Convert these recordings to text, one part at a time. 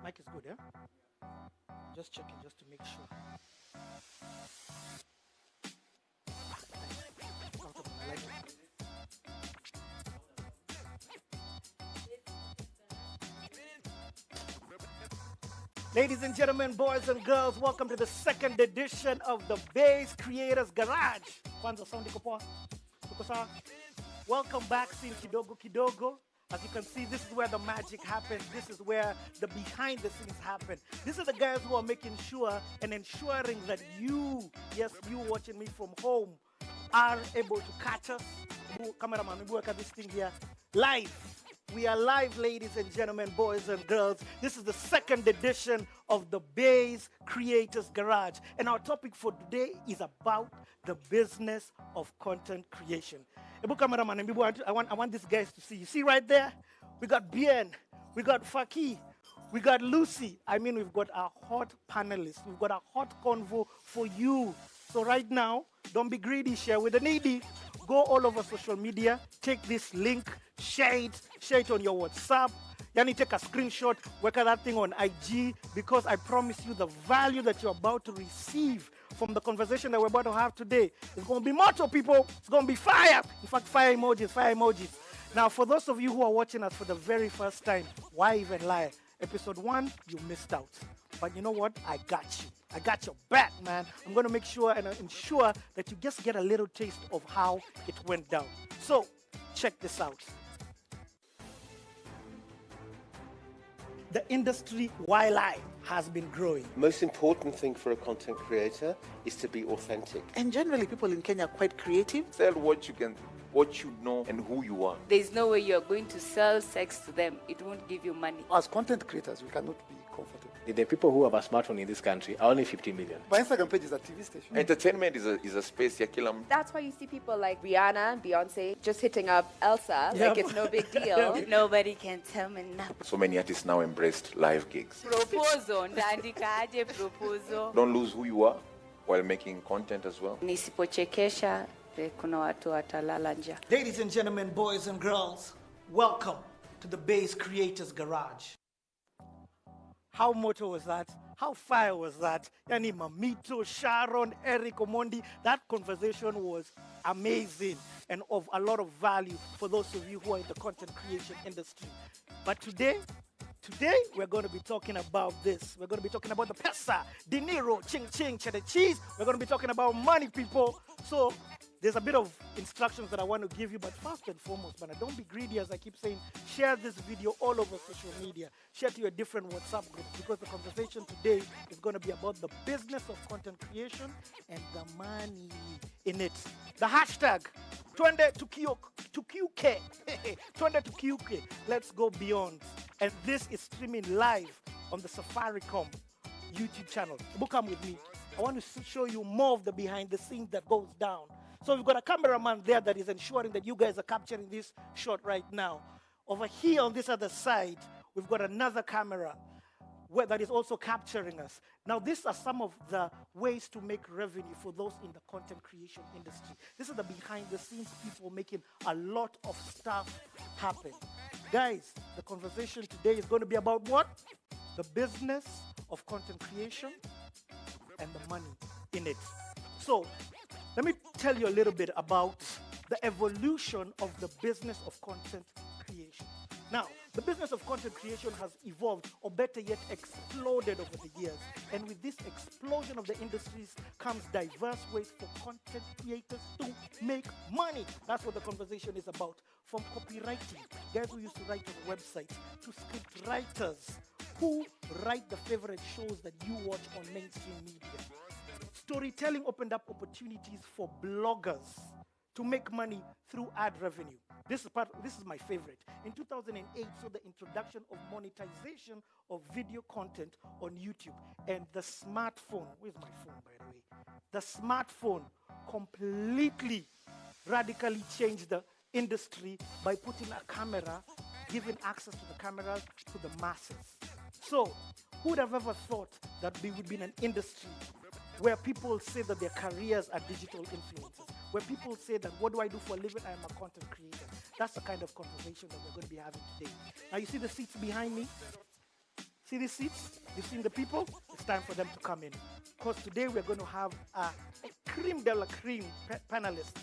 Mic is good, yeah? Just checking, just to make sure. I like it. Ladies and gentlemen, boys and girls, welcome to the second edition of the Baze Creators Garage. Kwanza sound iko poa? Tuko sawa? Welcome back, Sin Kidogo Kidogo. As you can see, this is where the magic happens. This is where the behind the scenes happen. These are the guys who are making sure and ensuring that you, yes, you watching me from home, are able to catch us. Cameraman, we work at this thing here live. We are live, ladies and gentlemen, boys and girls. This is the second edition of the Baze Creators Garage. And our topic for today is about the business of content creation. Cameraman, I want these guys to see. You see right there? We got Bien, we got Faki, we got Lucy. I mean, we've got a hot panelist. We've got a hot convo for you. So right now, don't be greedy, share with the needy. Go all over social media, take this link, share it on your WhatsApp. Yani take a screenshot, work that thing on IG, because I promise you the value that you're about to receive from the conversation that we're about to have today is going to be much, people. It's going to be fire. In fact, fire emojis. Now, for those of you who are watching us for the very first time, why even lie? Episode 1, you missed out. But you know what? I got you. I got your back, man. I'm going to make sure and ensure that you just get a little taste of how it went down. So, check this out. The industry, while has been growing. Most important thing for a content creator is to be authentic. And generally, people in Kenya are quite creative. Sell what you know and who you are. There's no way you're going to sell sex to them. It won't give you money. As content creators, we cannot be comfortable. The people who have a smartphone in this country are only 50 million. My Instagram page is a TV station. Entertainment is a space ya kila mtu. That's why you see people like Rihanna and Beyonce just hitting up Elsa like it's no big deal. Nobody can tell me nothing. So many artists now embraced live gigs. Proposal, ndaandikaje proposal. Don't lose who you are while making content as well. Nisipochekesha kuna watu watalala njaa. Ladies and gentlemen, boys and girls, welcome to the Baze Creators Garage. How moto was that? How fire was that? Yani Mamito, Sharon, Eric, Omondi. That conversation was amazing and of a lot of value for those of you who are in the content creation industry. But today, we're going to be talking about this. We're going to be talking about the M-PESA, dinero, ching, cheddar cheese. We're going to be talking about money, people. So there's a bit of instructions that I want to give you, but first and foremost, man, don't be greedy, as I keep saying. Share this video all over social media. Share to your different WhatsApp groups, because the conversation today is going to be about the business of content creation and the money in it. The hashtag, Twende to QK. Twende to QK. Let's go beyond. And this is streaming live on the Safaricom YouTube channel. Come with me. I want to show you more of the behind the scenes that goes down. So we've got a cameraman there that is ensuring that you guys are capturing this shot right now. Over here on this other side, we've got another camera that is also capturing us. Now, these are some of the ways to make revenue for those in the content creation industry. This is the behind the scenes people making a lot of stuff happen. Guys, the conversation today is going to be about what? The business of content creation and the money in it. So, let me tell you a little bit about the evolution of the business of content creation. Now, the business of content creation has evolved, or better yet, exploded over the years. And with this explosion of the industries comes diverse ways for content creators to make money. That's what the conversation is about. From copywriting, guys who used to write on websites, to script writers who write the favorite shows that you watch on mainstream media. Storytelling opened up opportunities for bloggers to make money through ad revenue. This is my favorite. In 2008, saw the introduction of monetization of video content on YouTube. And the smartphone, where's my phone, by the way? The smartphone completely, radically changed the industry by putting a camera, giving access to the camera to the masses. So, who would have ever thought that we would be in an industry where people say that their careers are digital influencers, where people say that, what do I do for a living? I am a content creator. That's the kind of conversation that we're going to be having today. Now, you see the seats behind me? See these seats? You've seen the people? It's time for them to come in. Because today we're going to have a creme de la creme panelist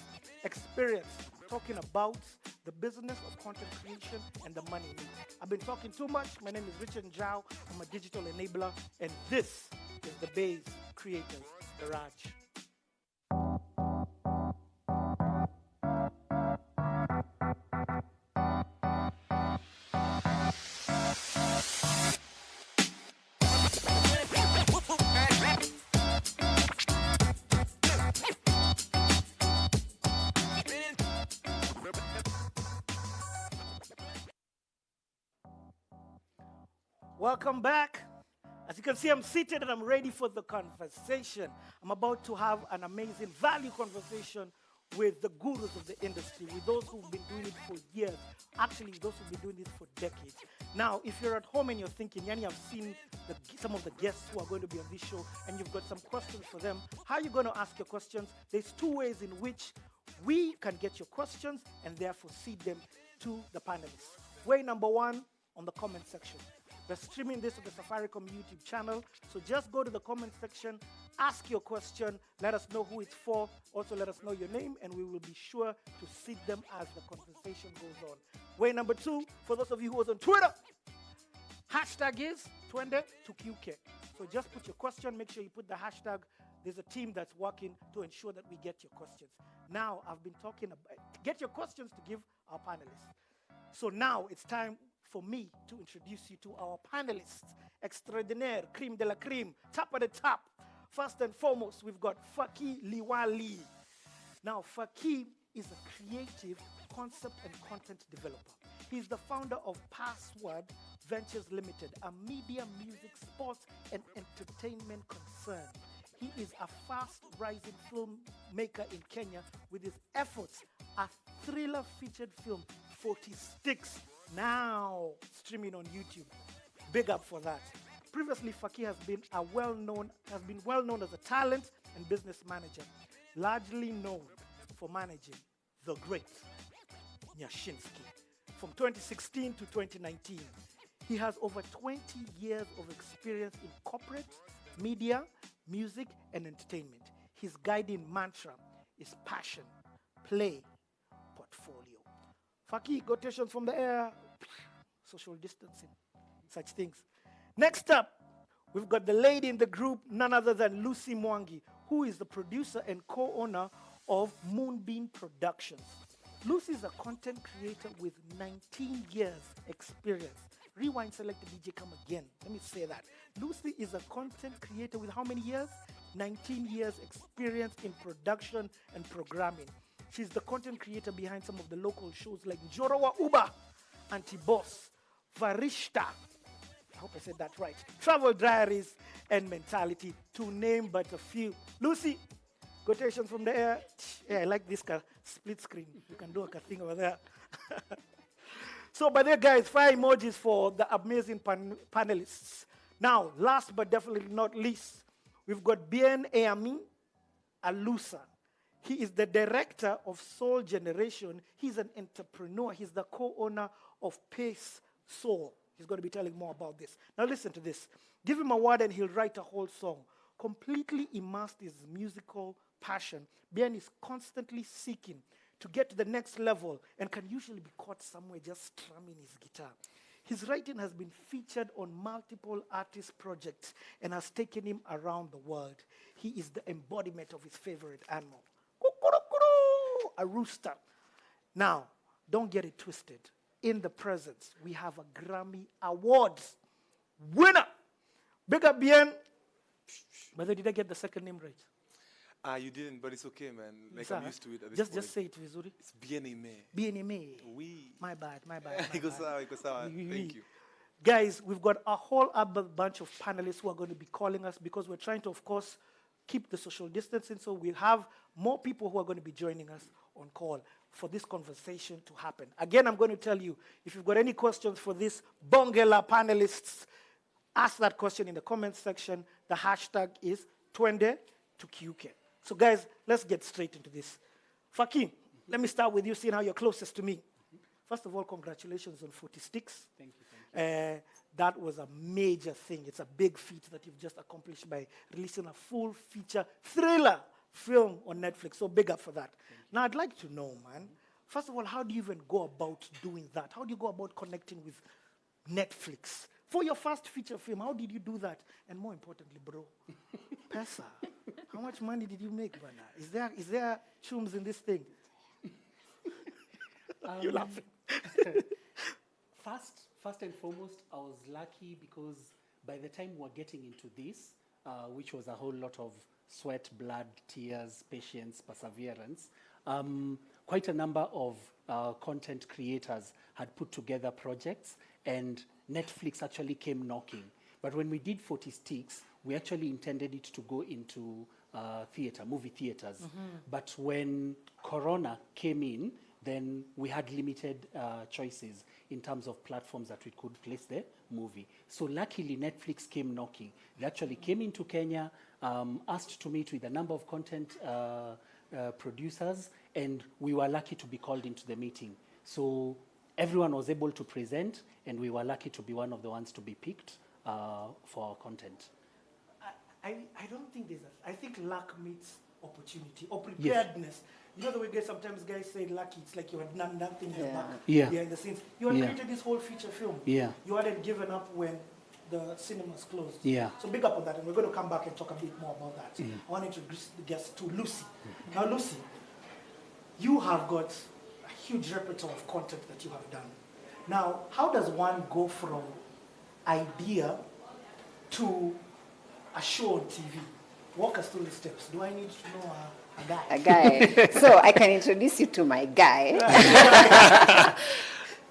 experience talking about the business of content creation and the money in it. I've been talking too much. My name is Richard Njau. I'm a digital enabler, and this is the Baze Creators Garage. Welcome back. As you can see, I'm seated and I'm ready for the conversation. I'm about to have an amazing value conversation with the gurus of the industry, with those who've been doing it for years, actually those who've been doing this for decades. Now, if you're at home and you're thinking, Yanni, I've seen some of the guests who are going to be on this show, and you've got some questions for them, how are you going to ask your questions? There's two ways in which we can get your questions and therefore seed them to the panelists. Way number one, on the comment section. We're streaming this on the Safaricom YouTube channel, so just go to the comment section, ask your question, let us know who it's for, also let us know your name, and we will be sure to seed them as the conversation goes on. Way number two, for those of you who was on Twitter, hashtag is Twende2QK. So just put your question, make sure you put the hashtag. There's a team that's working to ensure that we get your questions. Now, I've been talking about, get your questions to give our panelists. So now it's time for me to introduce you to our panelists extraordinaire, creme de la creme, top of the top. First and foremost, we've got Faki Liwali. Now, Faki is a creative concept and content developer. He's the founder of Password Ventures Limited, a media, music, sports, and entertainment concern. He is a fast-rising filmmaker in Kenya with his efforts, a thriller-featured film, 40 Sticks, now streaming on YouTube. Big up for that. Previously, Faki has been well known as a talent and business manager, largely known for managing the great Nyashinsky. From 2016 to 2019, he has over 20 years of experience in corporate, media, music, and entertainment. His guiding mantra is passion, play, portfolio. Faki, quotations from the air, social distancing, such things. Next up, we've got the lady in the group, none other than Lucy Mwangi, who is the producer and co-owner of Moonbeam Productions. Lucy is a content creator with 19 years experience. Rewind, select the DJ, come again. Let me say that. Lucy is a content creator with how many years? 19 years experience in production and programming. She's the content creator behind some of the local shows like Njorowa Uba, Anti-Boss, Varishta, I hope I said that right, Travel Diaries, and Mentality, to name but a few. Lucy, quotations from the air. Yeah, I like this split screen. You can do a thing over there. So, by the way, guys, 5 emojis for the amazing panelists. Now, last but definitely not least, we've got Bien Eami Alusa. He is the director of Soul Generation. He's an entrepreneur. He's the co-owner of Pace Soul. He's going to be telling more about this. Now listen to this. Give him a word and he'll write a whole song. Completely immersed in his musical passion, Bien is constantly seeking to get to the next level and can usually be caught somewhere just strumming his guitar. His writing has been featured on multiple artist projects and has taken him around the world. He is the embodiment of his favorite animal, a rooster. Now, don't get it twisted. In the presence, we have a Grammy Awards winner. Big up, Bien. Whether did I get the second name right? You didn't, but it's okay, man. Like, Sir, I'm used to it at this point. just say it, Vizuri. It's bien-aimé. Bien-aimé. Oui. My bad. Iko sawa. Thank you. Guys, we've got a whole other bunch of panelists who are going to be calling us because we're trying to, of course, keep the social distancing. So we'll have more people who are going to be joining us on call for this conversation to happen. Again, I'm going to tell you, if you've got any questions for these Bongela panelists, ask that question in the comments section. The hashtag is Twende to QK. So guys, let's get straight into this. Fakim, let me start with you, seeing how you're closest to me. First of all, congratulations on 40 Sticks. Thank you. That was a major thing. It's a big feat that you've just accomplished by releasing a full feature thriller film on Netflix. So big up for that. Now, I'd like to know, man, first of all, how do you even go about doing that? How do you go about connecting with Netflix? For your first feature film, how did you do that? And more importantly, bro, Pesa, how much money did you make, Bana? Is there chums in this thing? You're laughing. First and foremost, I was lucky because by the time we were getting into this, which was a whole lot of sweat, blood, tears, patience, perseverance, quite a number of content creators had put together projects, and Netflix actually came knocking. But when we did 40 Sticks, we actually intended it to go into movie theaters. But when Corona came in, then we had limited choices in terms of platforms that we could place the movie. So luckily, Netflix came knocking. They actually came into Kenya, asked to meet with a number of content producers, and we were lucky to be called into the meeting. So everyone was able to present, and we were lucky to be one of the ones to be picked for our content. I don't think I think luck meets opportunity or preparedness. Yes. You know the way sometimes guys say lucky, it's like you had done nothing behind the scenes. You had created this whole feature film. Yeah. You hadn't given up when the cinemas closed. Yeah. So big up on that, and we're going to come back and talk a bit more about that. I want to introduce the guest to Lucy. Now, Lucy, you have got a huge repertoire of content that you have done. Now, how does one go from idea to a show on TV? Walk us through the steps. Do I need to know a guy? A guy. So I can introduce you to my guy.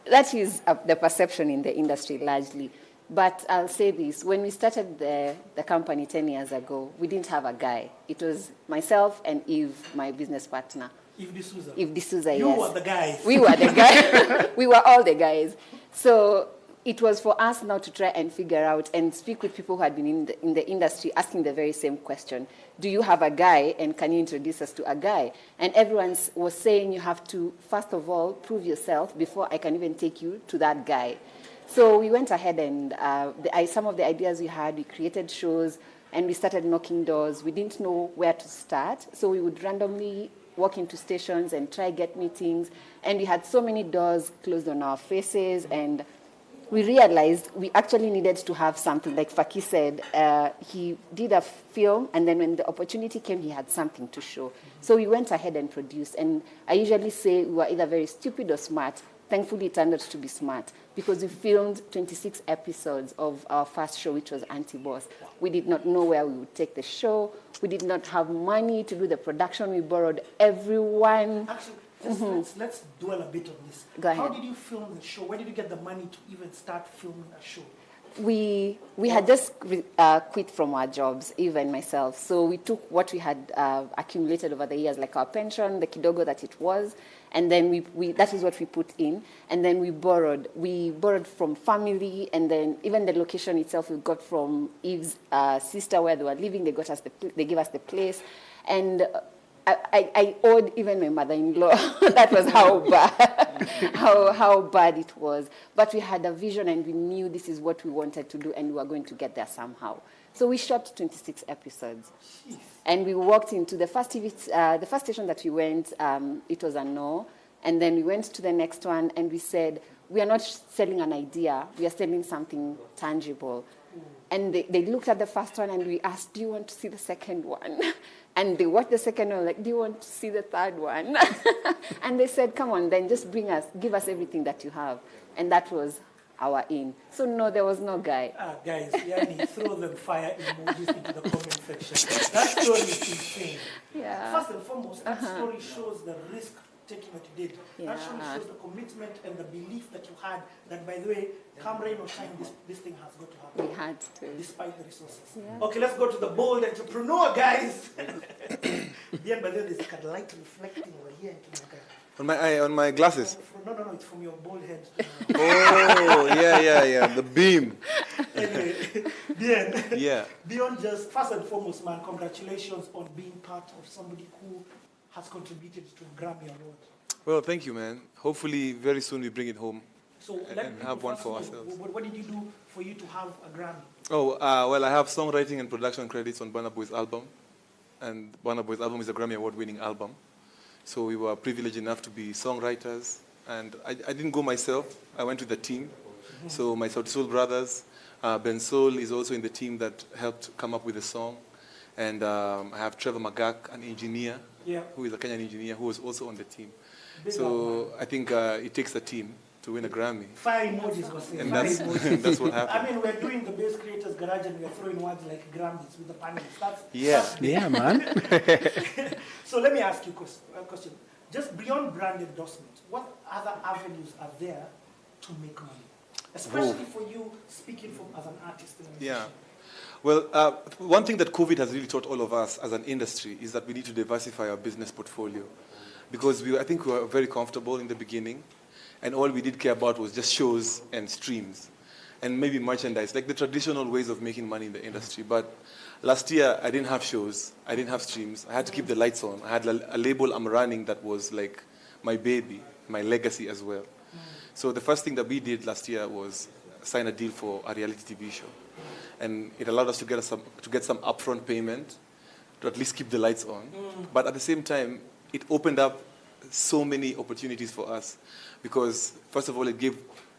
That is the perception in the industry largely. But I'll say this. When we started the company 10 years ago, we didn't have a guy. It was myself and Eve, my business partner. Eve D'Souza. Eve D'Souza, You yes. were the guys. We were the guys. We were all the guys. So it was for us now to try and figure out and speak with people who had been in the industry asking the very same question. Do you have a guy, and can you introduce us to a guy? And everyone was saying you have to, first of all, prove yourself before I can even take you to that guy. So we went ahead and some of the ideas we had, we created shows, and we started knocking doors. We didn't know where to start, so we would randomly walk into stations and try get meetings. And we had so many doors closed on our faces, and we realized we actually needed to have something. Like Faki said, he did a film, and then when the opportunity came, he had something to show. So we went ahead and produced. And I usually say we were either very stupid or smart. Thankfully, it turned out to be smart because we filmed 26 episodes of our first show, which was Anti-Boss. We did not know where we would take the show. We did not have money to do the production. We borrowed everyone. Actually, let's dwell a bit on this. Go ahead. How did you film the show? Where did you get the money to even start filming a show? We had just quit from our jobs, Eve and myself. So we took what we had accumulated over the years, like our pension, the kidogo that it was, and then we that is what we put in. And then we borrowed. We borrowed from family, and then even the location itself we got from Eve's sister where they were living. They gave us the place, and I owed even my mother-in-law. That was how bad, how bad it was. But we had a vision, and we knew this is what we wanted to do, and we were going to get there somehow. So we shot 26 episodes. And we walked into the first the first station that we went, it was a no. And then we went to the next one and we said, we are not selling an idea, we are selling something tangible. And they looked at the first one and we asked, do you want to see the second one? And they watched the second one, like, do you want to see the third one? And they said, come on, then just give us everything that you have. And that was our in. So no, there was no guy. Guys, Yani, throw them fire emojis into the comment section. That story is insane. Yeah. First and foremost, that story shows the risk taking that you did. Yeah. That shows the commitment and the belief that you had that, by the way, come rain or shine, this thing has got to happen. We had to. Despite the resources. Yeah. Okay, let's go to the bold entrepreneur, guys. Then, by the way, there's like a light reflecting over here into my guy. On my eye, on my glasses. No, it's from your bald head. Oh, yeah. The beam. Anyway, Bien. Yeah. Beyond just, first and foremost, man, congratulations on being part of somebody who has contributed to a Grammy Award. Well, thank you, man. Hopefully, very soon we bring it home. So And have one for ourselves. What did you do for you to have a Grammy? Oh, well, I have songwriting and production credits on Burna Boy's album. And Burna Boy's album is a Grammy Award-winning album. So we were privileged enough to be songwriters. And I didn't go myself. I went with the team. So my Sauti Sol brothers, Ben Sol is also in the team that helped come up with the song. And I have Trevor Magak, an engineer, who is a Kenyan engineer, who was also on the team. So I think it takes a team to win a Grammy. Fire emojis was And that's what happened. I mean, we're doing the Baze Creators Garage and we're throwing words like Grammys with the panelists. Yeah, man. So let me ask you a question. Just beyond brand endorsement, what other avenues are there to make money? Especially for you speaking as an artist in a musician. Yeah. Well, one thing that COVID has really taught all of us as an industry is that we need to diversify our business portfolio. Because I think we were very comfortable in the beginning, and all we did care about was just shows and streams, and maybe merchandise, like the traditional ways of making money in the industry. But last year, I didn't have shows, I didn't have streams, I had to keep the lights on. I had a label I'm running that was like my baby, my legacy as well. So the first thing that we did last year was sign a deal for a reality TV show. And it allowed us to get some upfront payment to at least keep the lights on. But at the same time, it opened up so many opportunities for us because, first of all, it gave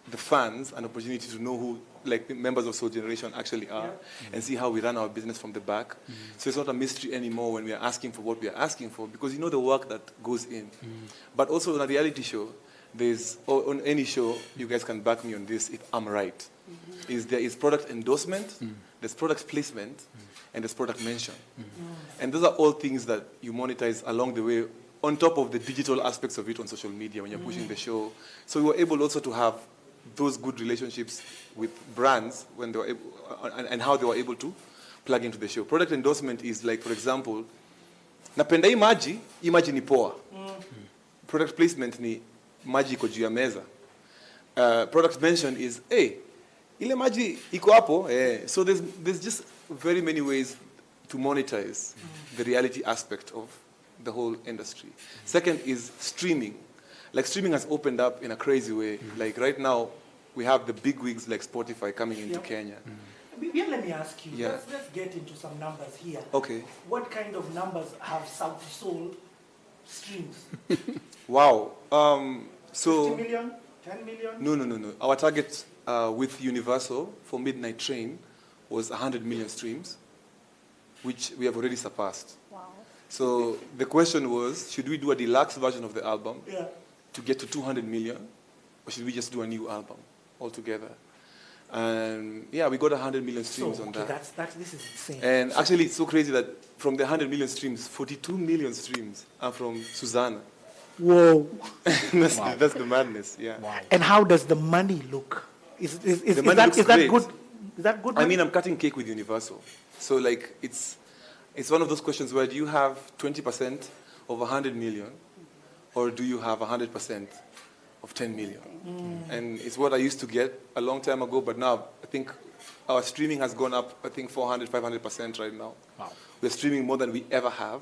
the fans an opportunity to know who like members of Soul Generation actually are and see how we run our business from the back. So it's not a mystery anymore when we are asking for what we are asking for because you know the work that goes in. But also on a reality show, on any show, you guys can back me on this if I'm right. There is product endorsement, there's product placement, and there's product mention. And those are all things that you monetize along the way on top of the digital aspects of it on social media when you're pushing the show. So we were able also to have those good relationships with brands when they were able, and how they were able to plug into the show. Product endorsement is like, for example, napenda hii maji ni poa. Product placement ni maji iko juu ya meza. Product mention is, hey, ile maji iko hapo. So there's just very many ways to monetize the reality aspect of the whole industry. Second is streaming. Like streaming has opened up in a crazy way. Like right now, we have the big wigs like Spotify coming into Kenya. Let me ask you, let's get into some numbers here. Okay. What kind of numbers have Sauti Sol streams? Wow. So 50 million? 10 million? No. Our target with Universal for Midnight Train was 100 million streams, which we have already surpassed. Wow. So the question was, should we do a deluxe version of the album Yeah. to get to 200 million, or should we just do a new album altogether? And yeah, we got 100 million streams on that. This is insane. And actually, it's so crazy that from the 100 million streams, 42 million streams are from Susanna. Whoa. That's the madness, yeah. Wow. And how does the money look? Is The money that looks is that great. good? Is that good? I mean, I'm cutting cake with Universal. So like, it's one of those questions where do you have 20% of 100 million, or do you have 100% of 10 million? And it's what I used to get a long time ago, but now I think our streaming has gone up, I think 400, 500% right now. Wow. We're streaming more than we ever have.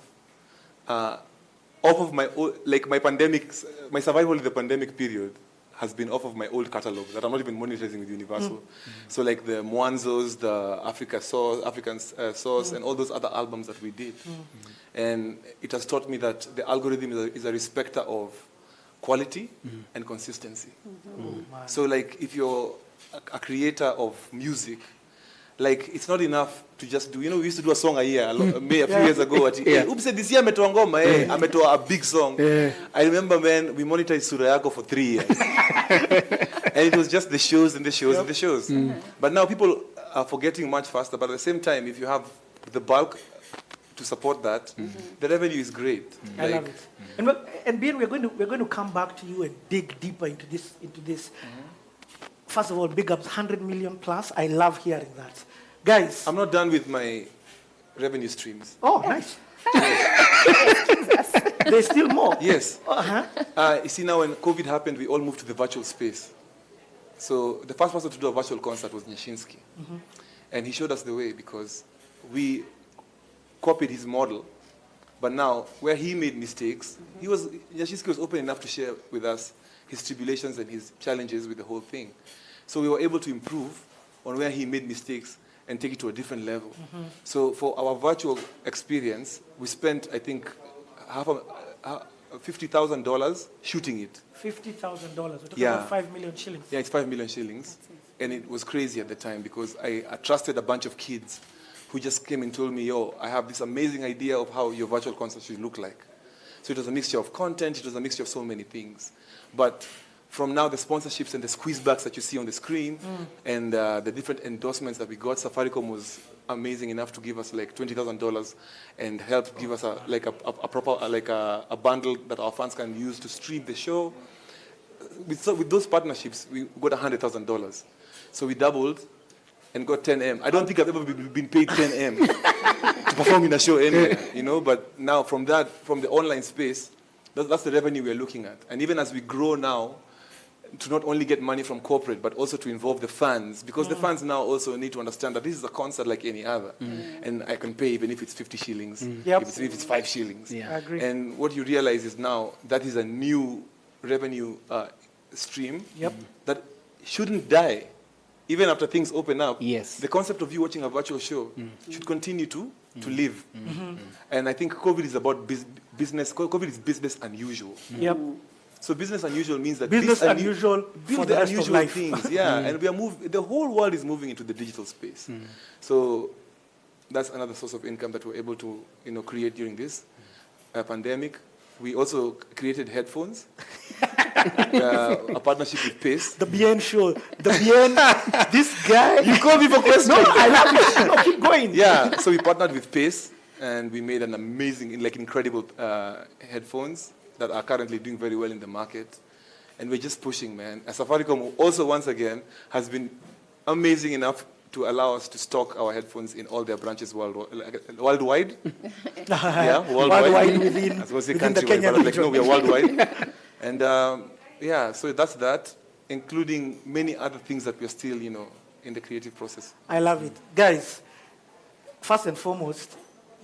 Off of my pandemic, my survival in the pandemic period has been off of my old catalog that I'm not even monetizing with Universal. So like the Mwanzos, the African Source, and all those other albums that we did. And it has taught me that the algorithm is a respecter of quality and consistency. So like if you're a creator of music, like it's not enough to just do, we used to do a song a year, a few years ago. Oops, this year ametoa ngoma, ametoa a big song. I remember, man, we monetized Sura Yako for 3 years. And it was just the shows and the shows and the shows. But now people are forgetting much faster, but at the same time, if you have the bulk to support that, the revenue is great. I love it. And Ben, we're going to come back to you and dig deeper into this. First of all, big ups, 100 million plus. I love hearing that. Guys. I'm not done with my revenue streams. Oh, nice. There's still more. Yes. You see, now when COVID happened, we all moved to the virtual space. So the first person to do a virtual concert was Nyashinsky. And he showed us the way because we copied his model. But now, where he made mistakes, Nyashinsky was open enough to share with us his tribulations and his challenges with the whole thing. So we were able to improve on where he made mistakes and take it to a different level. So for our virtual experience, we spent, I think, $50,000 shooting it. $50,000. We're talking about 5 million shillings. Yeah, it's 5 million shillings. And it was crazy at the time because I trusted a bunch of kids who just came and told me, yo, I have this amazing idea of how your virtual concert should look like. So it was a mixture of content, it was a mixture of so many things. But from now, the sponsorships and the squeezebacks that you see on the screen and the different endorsements that we got, Safaricom was amazing enough to give us like $20,000 and help give us a proper a bundle that our fans can use to stream the show. With those partnerships, we got $100,000. So we doubled and got 10M. I don't think I've ever been paid 10M to perform in a show anywhere, But now from the online space, that's the revenue we're looking at. And even as we grow now, to not only get money from corporate, but also to involve the fans, because the fans now also need to understand that this is a concert like any other. And I can pay even if it's 50 shillings, if it's 5 shillings. I agree. And what you realize is now that is a new revenue stream that shouldn't die. Even after things open up, the concept of you watching a virtual show should continue to live. And I think COVID is about business. COVID is business unusual. So business unusual means that business unusual for the rest of life. Things, and we are the whole world is moving into the digital space. So that's another source of income that we're able to create during this pandemic. We also created headphones. A partnership with Pace. The BN show. The BN, this guy. You call me for questions. No, I love it. No, keep going. Yeah, so we partnered with Pace, and we made an amazing, incredible headphones that are currently doing very well in the market. And we're just pushing, man. And Safaricom also, once again, has been amazing enough to allow us to stock our headphones in all their branches worldwide. Worldwide within, I was going to say within the countrywide, Kenyan but region. no, we are worldwide. And so that's that, including many other things that we're still, in the creative process. I love it. Guys, first and foremost,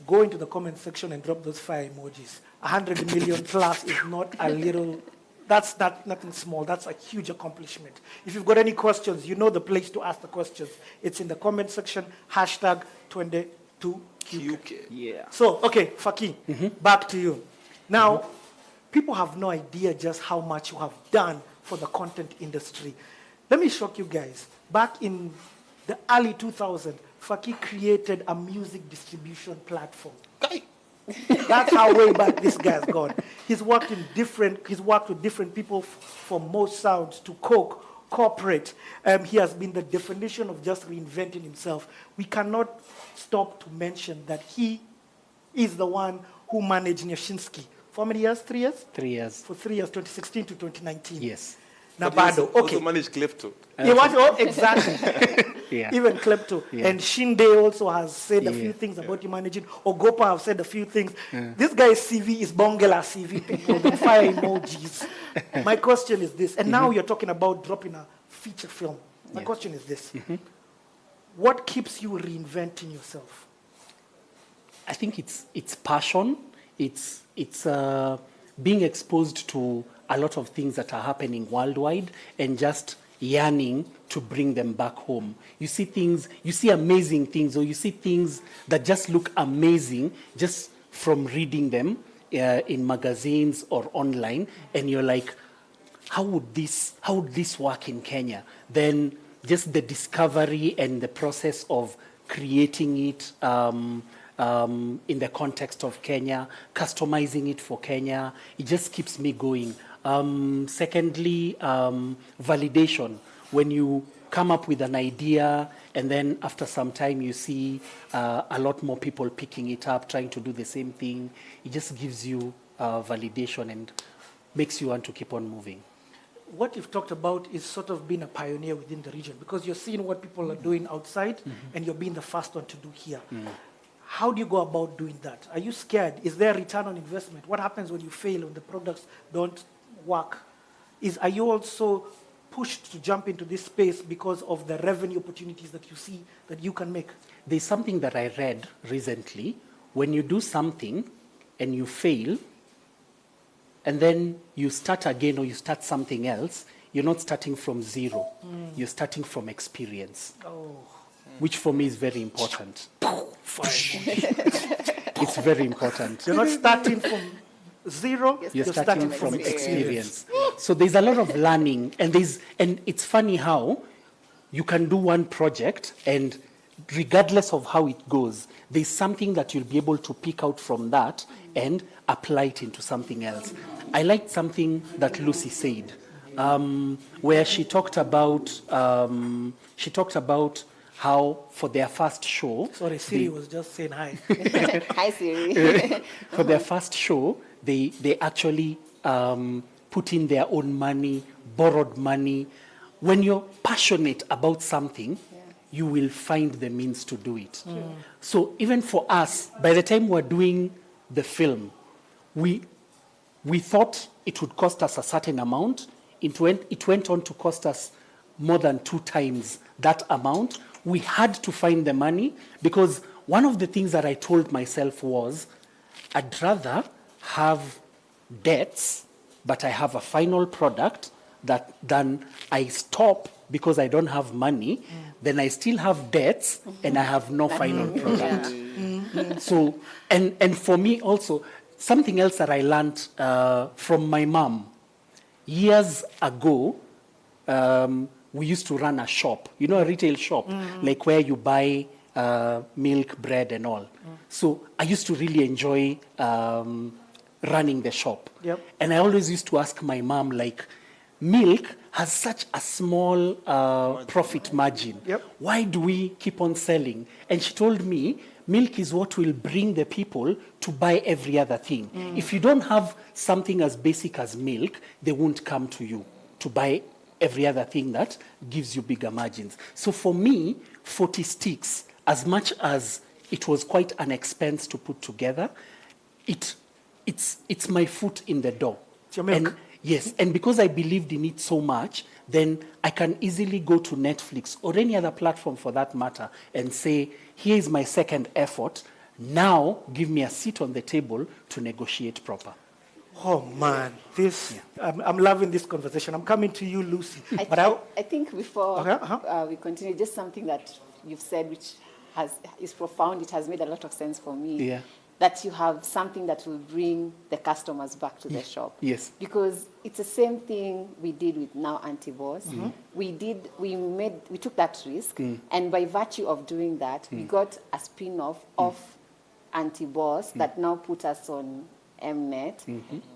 go into the comment section and drop those fire emojis. 100 million plus is not a little, that's nothing small. That's a huge accomplishment. If you've got any questions, you know the place to ask the questions. It's in the comment section, #22QK. Yeah. So, okay, Faki, back to you. Now, people have no idea just how much you have done for the content industry. Let me shock you guys. Back in the early 2000s, Faki created a music distribution platform. That's how way back this guy's gone. He's worked with different people from most sounds to Coke, corporate. He has been the definition of just reinventing himself. We cannot stop to mention that he is the one who managed Nyashinsky. For how many years? 3 years? 3 years. For 3 years, 2016 to 2019. Yes. Nabado, okay. Also managed Klepto. Exactly. Even Klepto. And Shinde also has said a few things about you managing. Ogopa have said a few things. This guy's CV is Bongela CV, people. The fire emojis. My question is this, and now you're talking about dropping a feature film. My question is this. What keeps you reinventing yourself? I think it's passion. It's being exposed to a lot of things that are happening worldwide and just yearning to bring them back home. You see things, you see amazing things, or you see things that just look amazing just from reading them in magazines or online, and you're like, how would this work in Kenya? Then just the discovery and the process of creating it in the context of Kenya, customizing it for Kenya, it just keeps me going. Secondly, validation. When you come up with an idea and then after some time you see a lot more people picking it up, trying to do the same thing, it just gives you validation and makes you want to keep on moving. What you've talked about is sort of being a pioneer within the region, because you're seeing what people are doing outside and you're being the first one to do here. How do you go about doing that? Are you scared? Is there a return on investment? What happens when you fail, when the products don't work? Are you also pushed to jump into this space because of the revenue opportunities that you see that you can make? There's something that I read recently. When you do something and you fail, and then you start again or you start something else, you're not starting from zero. You're starting from experience, which for me is very important. It's very important. You're not starting from zero, you're starting from experience. So there's a lot of learning, and it's funny how you can do one project, and regardless of how it goes, there's something that you'll be able to pick out from that and apply it into something else. I liked something that Lucy said, where she talked about how for their first show. Sorry, Siri was just saying hi. Hi, Siri. For their first show, they actually put in their own money, borrowed money. When you're passionate about something, you will find the means to do it. So even for us, by the time we're doing the film, we thought it would cost us a certain amount. It went on to cost us more than 2 times that amount. We had to find the money, because one of the things that I told myself was, I'd rather have debts, but I have a final product, than I stop because I don't have money, then I still have debts and I have no final product. So, and for me also, something else that I learned from my mom, years ago, we used to run a shop, a retail shop, like where you buy milk, bread, and all. So I used to really enjoy running the shop. And I always used to ask my mom, like, milk has such a small profit margin. Why do we keep on selling? And she told me, milk is what will bring the people to buy every other thing. If you don't have something as basic as milk, they won't come to you to buy every other thing that gives you bigger margins. So for me, 40 sticks, as much as it was quite an expense to put together, it's my foot in the door. It's your milk. Yes, and because I believed in it so much, then I can easily go to Netflix or any other platform for that matter and say, here is my second effort. Now give me a seat on the table to negotiate proper. Oh man, I'm loving this conversation. I'm coming to you, Lucy. I think before we continue, just something that you've said which is profound. It has made a lot of sense for me. That you have something that will bring the customers back to the shop. Yes. Because it's the same thing we did with now Anti-Boss. We took that risk, and by virtue of doing that, we got a spin-off of Anti-Boss that now put us on Mnet.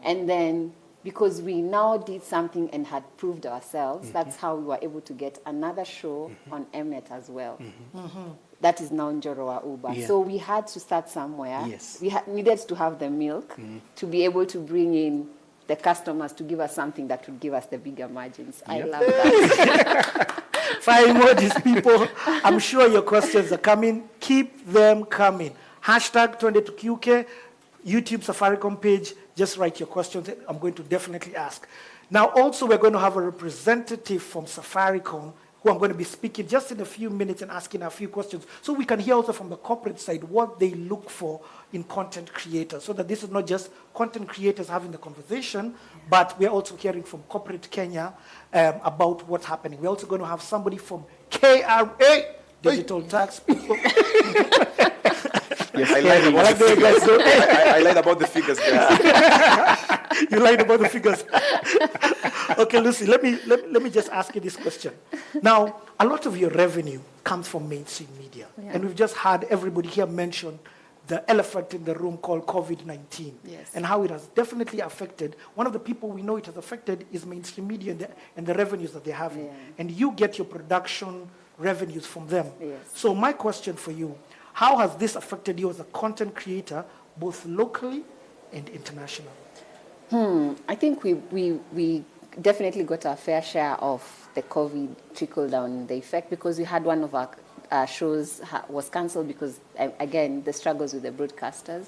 And then because we now did something and had proved ourselves, that's how we were able to get another show on Mnet as well. That is now Njorowa Uber. So we had to start somewhere. We needed to have the milk to be able to bring in the customers to give us something that would give us the bigger margins. I love that. 5 emojis, people. I'm sure your questions are coming. Keep them coming. Hashtag 22QK, YouTube Safaricom page. Just write your questions. I'm going to definitely ask. Now, also, we're going to have a representative from Safaricom who I'm going to be speaking just in a few minutes and asking a few questions, so we can hear also from the corporate side what they look for in content creators, so that this is not just content creators having the conversation, but we're also hearing from corporate Kenya about what's happening. We're also going to have somebody from KRA, digital tax people. Yes, I lied about the figures, guys. You lied about the figures. Okay, Lucy, let me just ask you this question. Now, a lot of your revenue comes from mainstream media. Yeah. And we've just had everybody here mention the elephant in the room called COVID-19. Yes. And how it has definitely affected. One of the people we know it has affected is mainstream media and the revenues that they have. Yeah. And you get your production revenues from them. Yes. So my question for you, how has this affected you as a content creator, both locally and internationally? I think we definitely got our fair share of the COVID trickle-down, the effect, because we had one of our shows was cancelled because, again, the struggles with the broadcasters.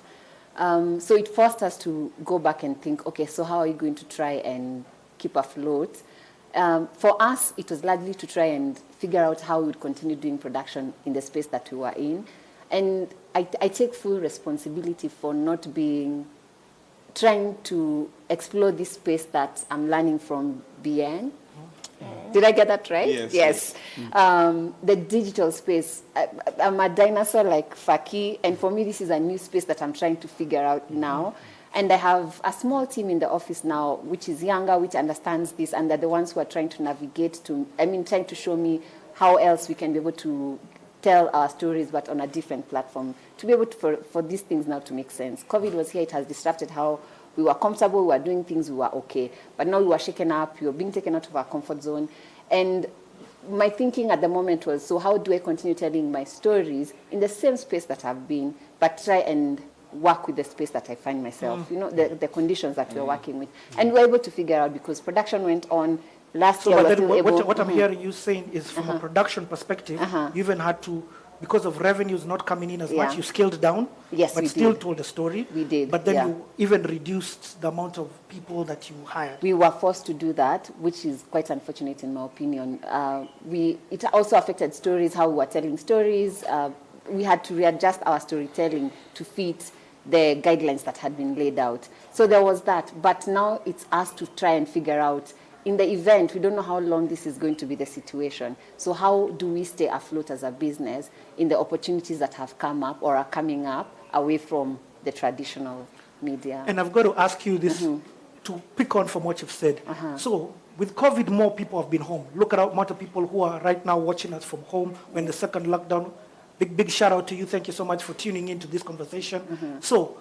So it forced us to go back and think, okay, so how are you going to try and keep afloat? For us, it was largely to try and figure out how we would continue doing production in the space that we were in. And I take full responsibility for not trying to explore this space that I'm learning from BN. Did I get that right? Yes. The digital space. I'm a dinosaur like Faki, and for me, this is a new space that I'm trying to figure out now. And I have a small team in the office now, which is younger, which understands this, and they're the ones who are trying to navigate trying to show me how else we can be able to tell our stories, but on a different platform, to be able to, for these things now to make sense. COVID was here, it has disrupted how we were comfortable, we were doing things, we were okay. But now we were shaken up, we were being taken out of our comfort zone. And my thinking at the moment was, so how do I continue telling my stories in the same space that I've been, but try and work with the space that I find myself, the conditions that we're working with. And we're able to figure out, because production went on. Last year, but then what I'm hearing you saying is, from a production perspective, you even had to, because of revenues not coming in as much, you scaled down, but still told the story. We did. But then you even reduced the amount of people that you hired. We were forced to do that, which is quite unfortunate in my opinion. It also affected stories, how we were telling stories. We had to readjust our storytelling to fit the guidelines that had been laid out. So there was that. But now it's us to try and figure out, in the event, we don't know how long this is going to be the situation. So how do we stay afloat as a business in the opportunities that have come up or are coming up away from the traditional media? And I've got to ask you this, to pick on from what you've said. So with COVID, more people have been home. Look at the amount of people who are right now watching us from home when the second lockdown. Big shout out to you. Thank you so much for tuning into this conversation. So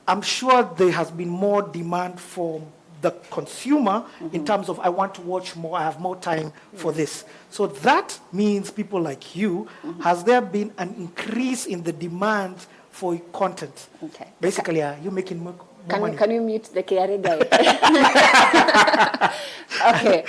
I'm sure there has been more demand from the consumer in terms of, I want to watch more, I have more time for this. So that means people like you, has there been an increase in the demand for content? Okay. Basically, are you making more money? Can you mute the KRA guy? Okay.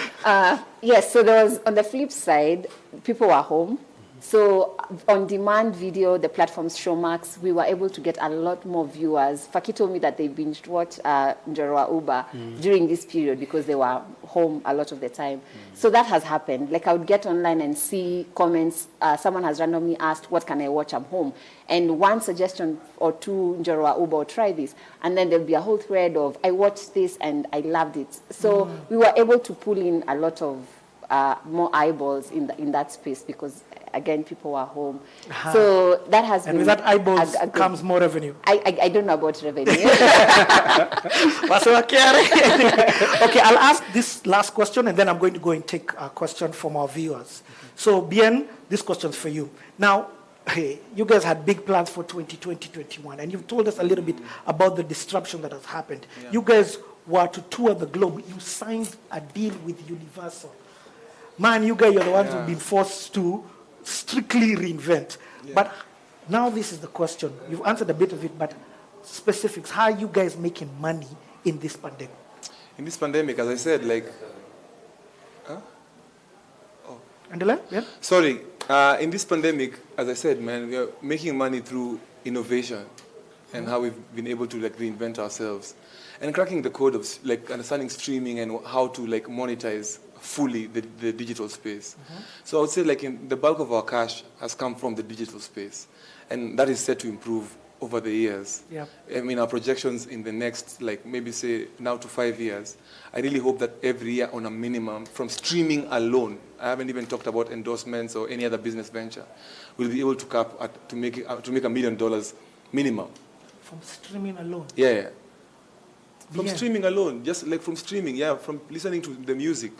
Yes, so there was, on the flip side, people were home. So on-demand video, the platforms Showmax, we were able to get a lot more viewers. Faki told me that they binged watch Njoroa Uber during this period because they were home a lot of the time. So that has happened. Like, I would get online and see comments. Someone has randomly asked, what can I watch? I'm home. And one suggestion or two, Njoroa Uber, or try this. And then there'll be a whole thread of, I watched this and I loved it. So we were able to pull in a lot of more eyeballs in that space because, again, people were home. So that has been... And with that eyeballs comes more revenue. I don't know about revenue. Okay, I'll ask this last question, and then I'm going to go and take a question from our viewers. So, Bien, this question's for you. Now, hey, you guys had big plans for 2020-21, and you've told us a little bit about the disruption that has happened. You guys were to tour the globe. You signed a deal with Universal. Man, you guys are the ones who've been forced to strictly reinvent. But now this is the question. You've answered a bit of it, but specifics. How are you guys making money in this pandemic? In this pandemic, as I said, like... Andela? Yeah? Sorry. In this pandemic, as I said, man, we are making money through innovation and how we've been able to like reinvent ourselves and cracking the code of like understanding streaming and how to like monetize fully the digital space. So I would say like the bulk of our cash has come from the digital space, and that is set to improve over the years. Yep. I mean, our projections in the next, like maybe say now to 5 years, I really hope that every year on a minimum, from streaming alone, I haven't even talked about endorsements or any other business venture, we'll be able to make $1 million minimum. From streaming alone. Yeah. From Yeah. streaming alone, just like from streaming, from listening to the music.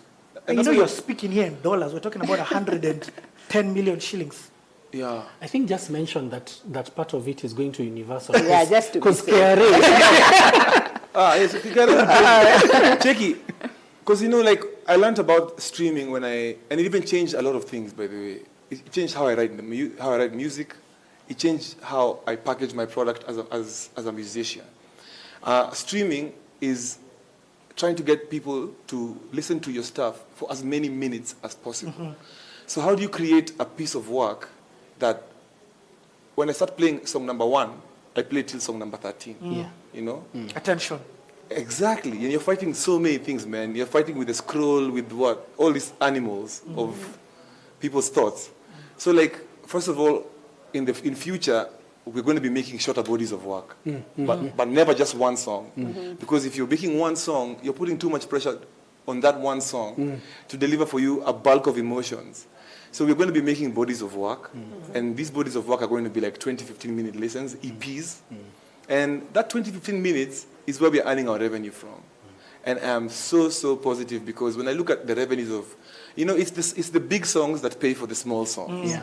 And you know, you're speaking here in dollars. We're talking about 110 million shillings. Yeah. I think just mention that part of it is going to Universal. Yeah, just to be because safe. Yes, KRA. Check it. Because, you know, like, I learned about streaming and it even changed a lot of things, by the way. It changed how I write music. It changed how I package my product as a musician. Streaming is trying to get people to listen to your stuff for as many minutes as possible. So how do you create a piece of work that when I start playing song number 1, I play till song number 13? Yeah. You know? Attention. Exactly. And you're fighting so many things, man. You're fighting with the scroll, with what? All these animals of people's thoughts. So, like, first of all, in future, we're going to be making shorter bodies of work, but never just one song. Because if you're making one song, you're putting too much pressure on that one song to deliver for you a bulk of emotions. So we're going to be making bodies of work, and these bodies of work are going to be like 20, 15-minute lessons, EPs. And that 20, 15 minutes is where we're earning our revenue from. And I'm so positive because when I look at the revenues of, you know, it's the big songs that pay for the small songs.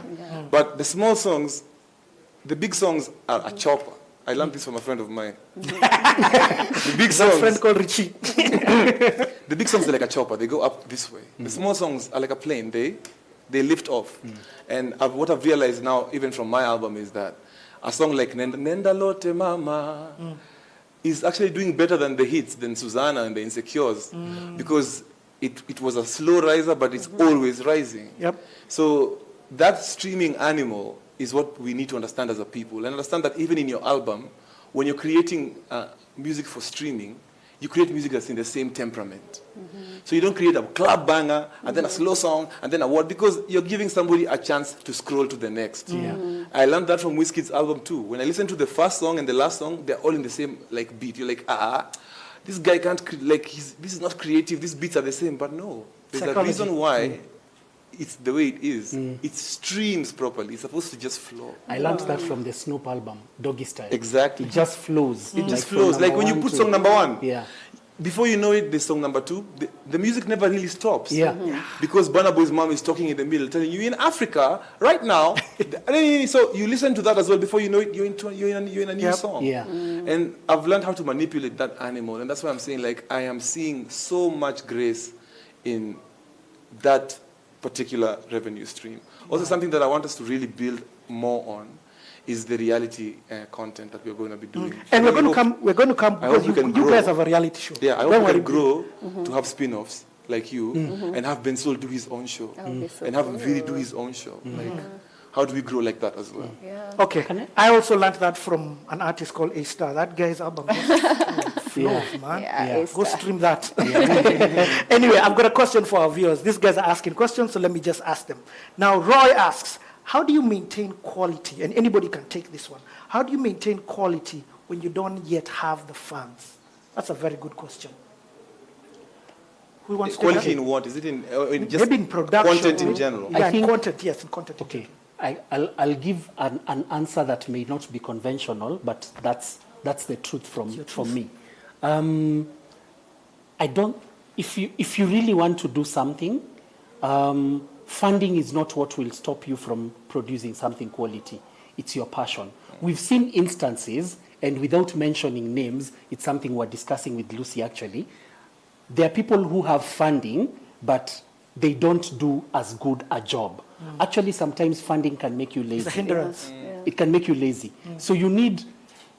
But the small songs, the big songs are a chopper. I learned this from a friend of mine. The big songs, A friend called Richie. the big songs are like a chopper. They go up this way. The small songs are like a plane. They lift off. And what I've realized now, even from my album, is that a song like Nenda Lote Mama is actually doing better than the hits, than Susanna and the Insecures, because it was a slow riser, but it's always rising. Yep. So that streaming animal is what we need to understand as a people, and understand that even in your album, when you're creating music for streaming, you create music that's in the same temperament. So you don't create a club banger, and then a slow song, and then a what, because you're giving somebody a chance to scroll to the next. I learned that from Wizkid's album too. When I listen to the first song and the last song, they're all in the same like beat. You're like, this guy can't, this is not creative, these beats are the same, but no. There's a reason why it's the way it is. It streams properly. It's supposed to just flow. I learned that from the Snoop album, Doggy Style. Exactly. It just flows. It just flows. Like when you put song number 1. Yeah. Before you know it, there's song number 2. The music never really stops. Yeah. Because Burna Boy's mom is talking in the middle, telling you in Africa right now. So you listen to that as well. Before you know it, you're in a new song. Yeah. And I've learned how to manipulate that animal, and that's why I'm saying, like, I am seeing so much grace in that particular revenue stream. Also, something that I want us to really build more on is the reality content that we're going to be doing. And we're going to come because you guys have a reality show. Yeah, I hope we can grow to have spin-offs like you, and have Bensol do his own show, and have Viri do his own show. Like, how do we grow like that as well? Okay, I also learned that from an artist called A-Star. That guy's album flows, man. Go stream that. Anyway, I've got a question for our viewers. These guys are asking questions, so let me just ask them. Now, Roy asks, how do you maintain quality? And anybody can take this one. How do you maintain quality when you don't yet have the fans? That's a very good question. Who wants to quality in what? Is it in just maybe in production? Content in general? Yeah, in content, yes, in content. Okay. I'll give an answer that may not be conventional, but that's the truth from me. If you really want to do something, funding is not what will stop you from producing something quality. It's your passion. We've seen instances, and without mentioning names, it's something we're discussing with Lucy actually. There are people who have funding, but they don't do as good a job. Actually, sometimes funding can make you lazy. It's a hindrance. It can make you lazy. So you need,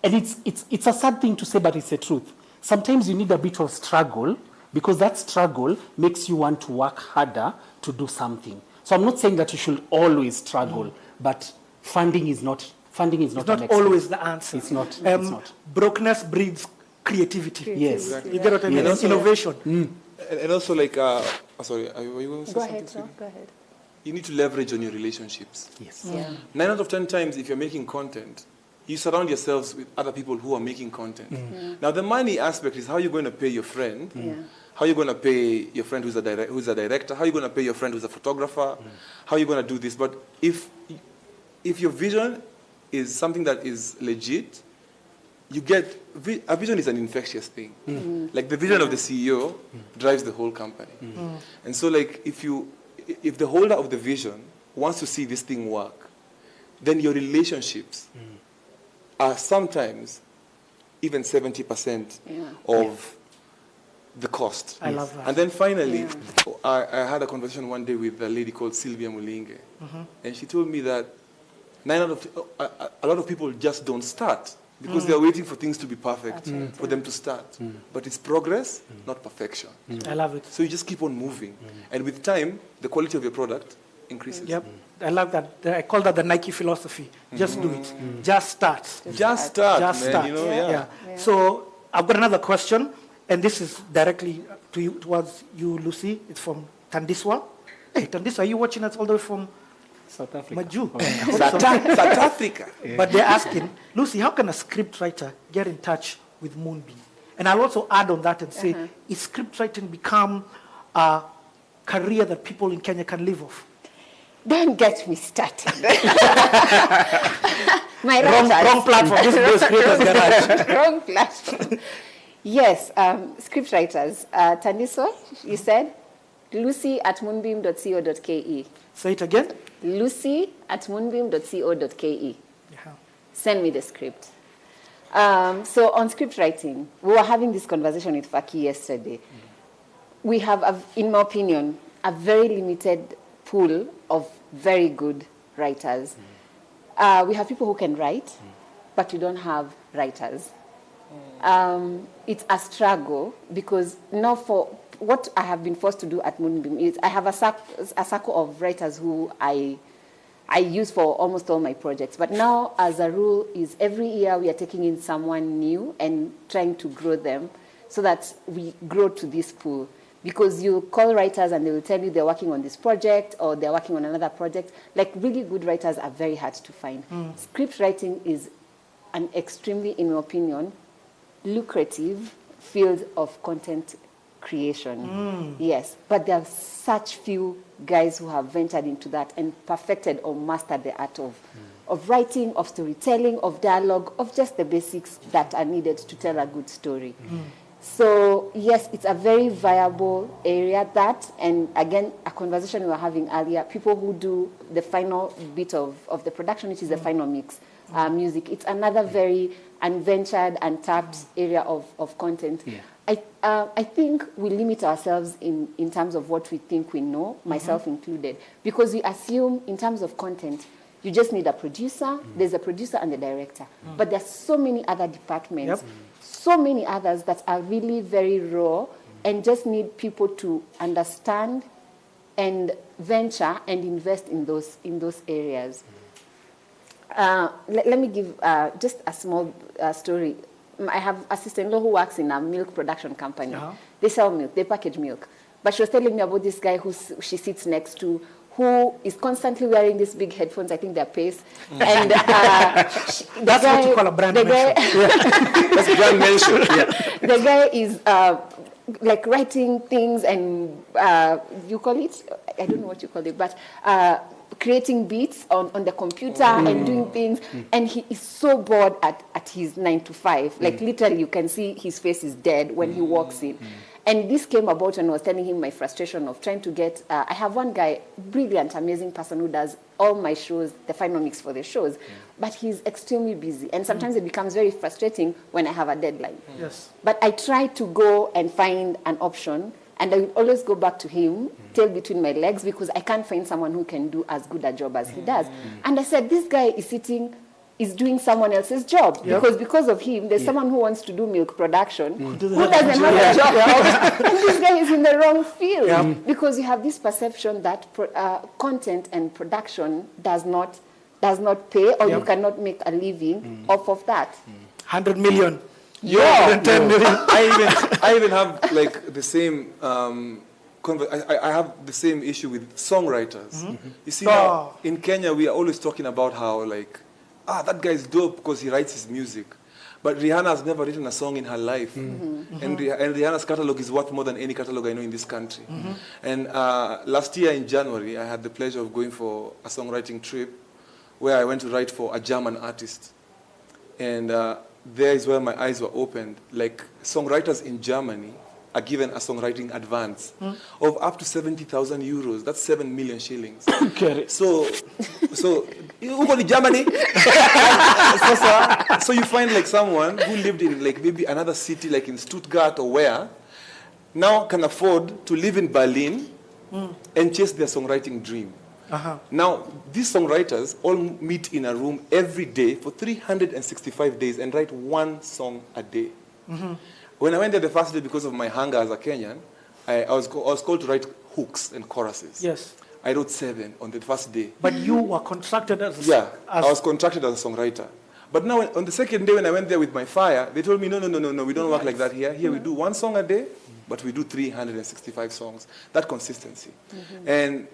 and it's a sad thing to say, but it's the truth. Sometimes you need a bit of struggle, because that struggle makes you want to work harder to do something. So I'm not saying that you should always struggle, but funding is not it's not always the answer. It's not. Brokenness breeds creativity. Yes. You get what I mean? Innovation. And also, like, sorry, are you going to say Go something? ahead, Sweetie? no, go ahead. You need to leverage on your relationships. Yes. Yeah. 9 out of 10 times, if you're making content, you surround yourselves with other people who are making content. Now, the money aspect is how you're going to pay your friend, how you're going to pay your friend who's a director, how you're going to pay your friend who's a photographer, how you're going to do this. But if your vision is something that is legit, you get, a vision is an infectious thing. Like the vision of the CEO drives the whole company. And so like if the holder of the vision wants to see this thing work, then your relationships are sometimes even 70% of the cost. I love that. And then finally, I had a conversation one day with a lady called Sylvia Mulinge, and she told me that a lot of people just don't start because they're waiting for things to be perfect for them to start. But it's progress, not perfection. I love it. So you just keep on moving. And with time, the quality of your product increases. Yep. I love that. I call that the Nike philosophy. Just do it. Just start. Just start, Just man. start. You know, Yeah. So I've got another question, and this is directly to you, towards you, Lucy. It's from Tandiswa. Hey, Tandiswa, are you watching us all the way from South Africa. Maju? South Africa. But they're asking, Lucy, how can a script writer get in touch with Moonbeam? And I'll also add on that and say, is script writing become a career that people in Kenya can live off? Don't get me started. My Wrong platform. This is Baze Creators Garage. Wrong platform. Yes, script writers. Taniso, you said lucy@moonbeam.co.ke. Say it again. lucy@moonbeam.co.ke. Yeah. Send me the script. So on script writing, we were having this conversation with Faki yesterday. We have, in my opinion, a very limited pool of very good writers. We have people who can write, but we don't have writers. It's a struggle because now for what I have been forced to do at Moonbeam is I have a circle of writers who I use for almost all my projects. But now, as a rule, is every year we are taking in someone new and trying to grow them so that we grow to this pool. Because you call writers and they will tell you they're working on this project or they're working on another project. Like really good writers are very hard to find. Script writing is an extremely, in my opinion, lucrative field of content creation. Yes, but there are such few guys who have ventured into that and perfected or mastered the art of writing, of storytelling, of dialogue, of just the basics that are needed to tell a good story. So yes, it's a very viable area that, and again, a conversation we were having earlier, people who do the final bit of the production, which is the final mix, music. It's another very unventured, untapped area of content. I think we limit ourselves in terms of what we think we know, myself included, because we assume in terms of content, you just need a producer, there's a producer and the director. But there's so many other departments, so many others that are really very raw and just need people to understand and venture and invest in those areas. Let me give just a small story. I have a sister-in-law who works in a milk production company. They sell milk, they package milk. But she was telling me about this guy who she sits next to, who is constantly wearing these big headphones. I think they're Baze. And That's what you call a brand mention. That's a brand mention. The guy is like writing things and you call it, I don't know what you call it, but creating beats on the computer and doing things. And he is so bored at his 9 to 5. Like literally you can see his face is dead when he walks in. And this came about when I was telling him my frustration of trying to get, I have one guy, brilliant, amazing person who does all my shows, the final mix for the shows, but he's extremely busy. And sometimes it becomes very frustrating when I have a deadline. But I try to go and find an option, and I will always go back to him, tail between my legs, because I can't find someone who can do as good a job as he does. And I said, this guy is doing someone else's job. Because of him, there's someone who wants to do milk production who doesn't have a job. And this guy is in the wrong field. Because you have this perception that content and production does not pay, or you cannot make a living off of that. 100 million. 110 million. I even have like the same I have the same issue with songwriters. You see, now, in Kenya, we are always talking about how, like, that guy is dope because he writes his music. But Rihanna has never written a song in her life. And Rihanna's catalog is worth more than any catalog I know in this country. And last year in January, I had the pleasure of going for a songwriting trip where I went to write for a German artist. And there is where my eyes were opened. Like, songwriters in Germany are given a songwriting advance of up to 70,000 euros. That's 7 million shillings. So you go to Germany. So you find like someone who lived in like maybe another city, like in Stuttgart or where, now can afford to live in Berlin and chase their songwriting dream. Now, these songwriters all meet in a room every day for 365 days and write one song a day. When I went there the first day, because of my hunger as a Kenyan, I was called to write hooks and choruses. Yes. I wrote 7 on the first day. But you were contracted as a I was contracted as a songwriter. But now, on the second day when I went there with my fire, they told me, no, we don't work like that here. Here we do 1 song a day, but we do 365 songs. That consistency. And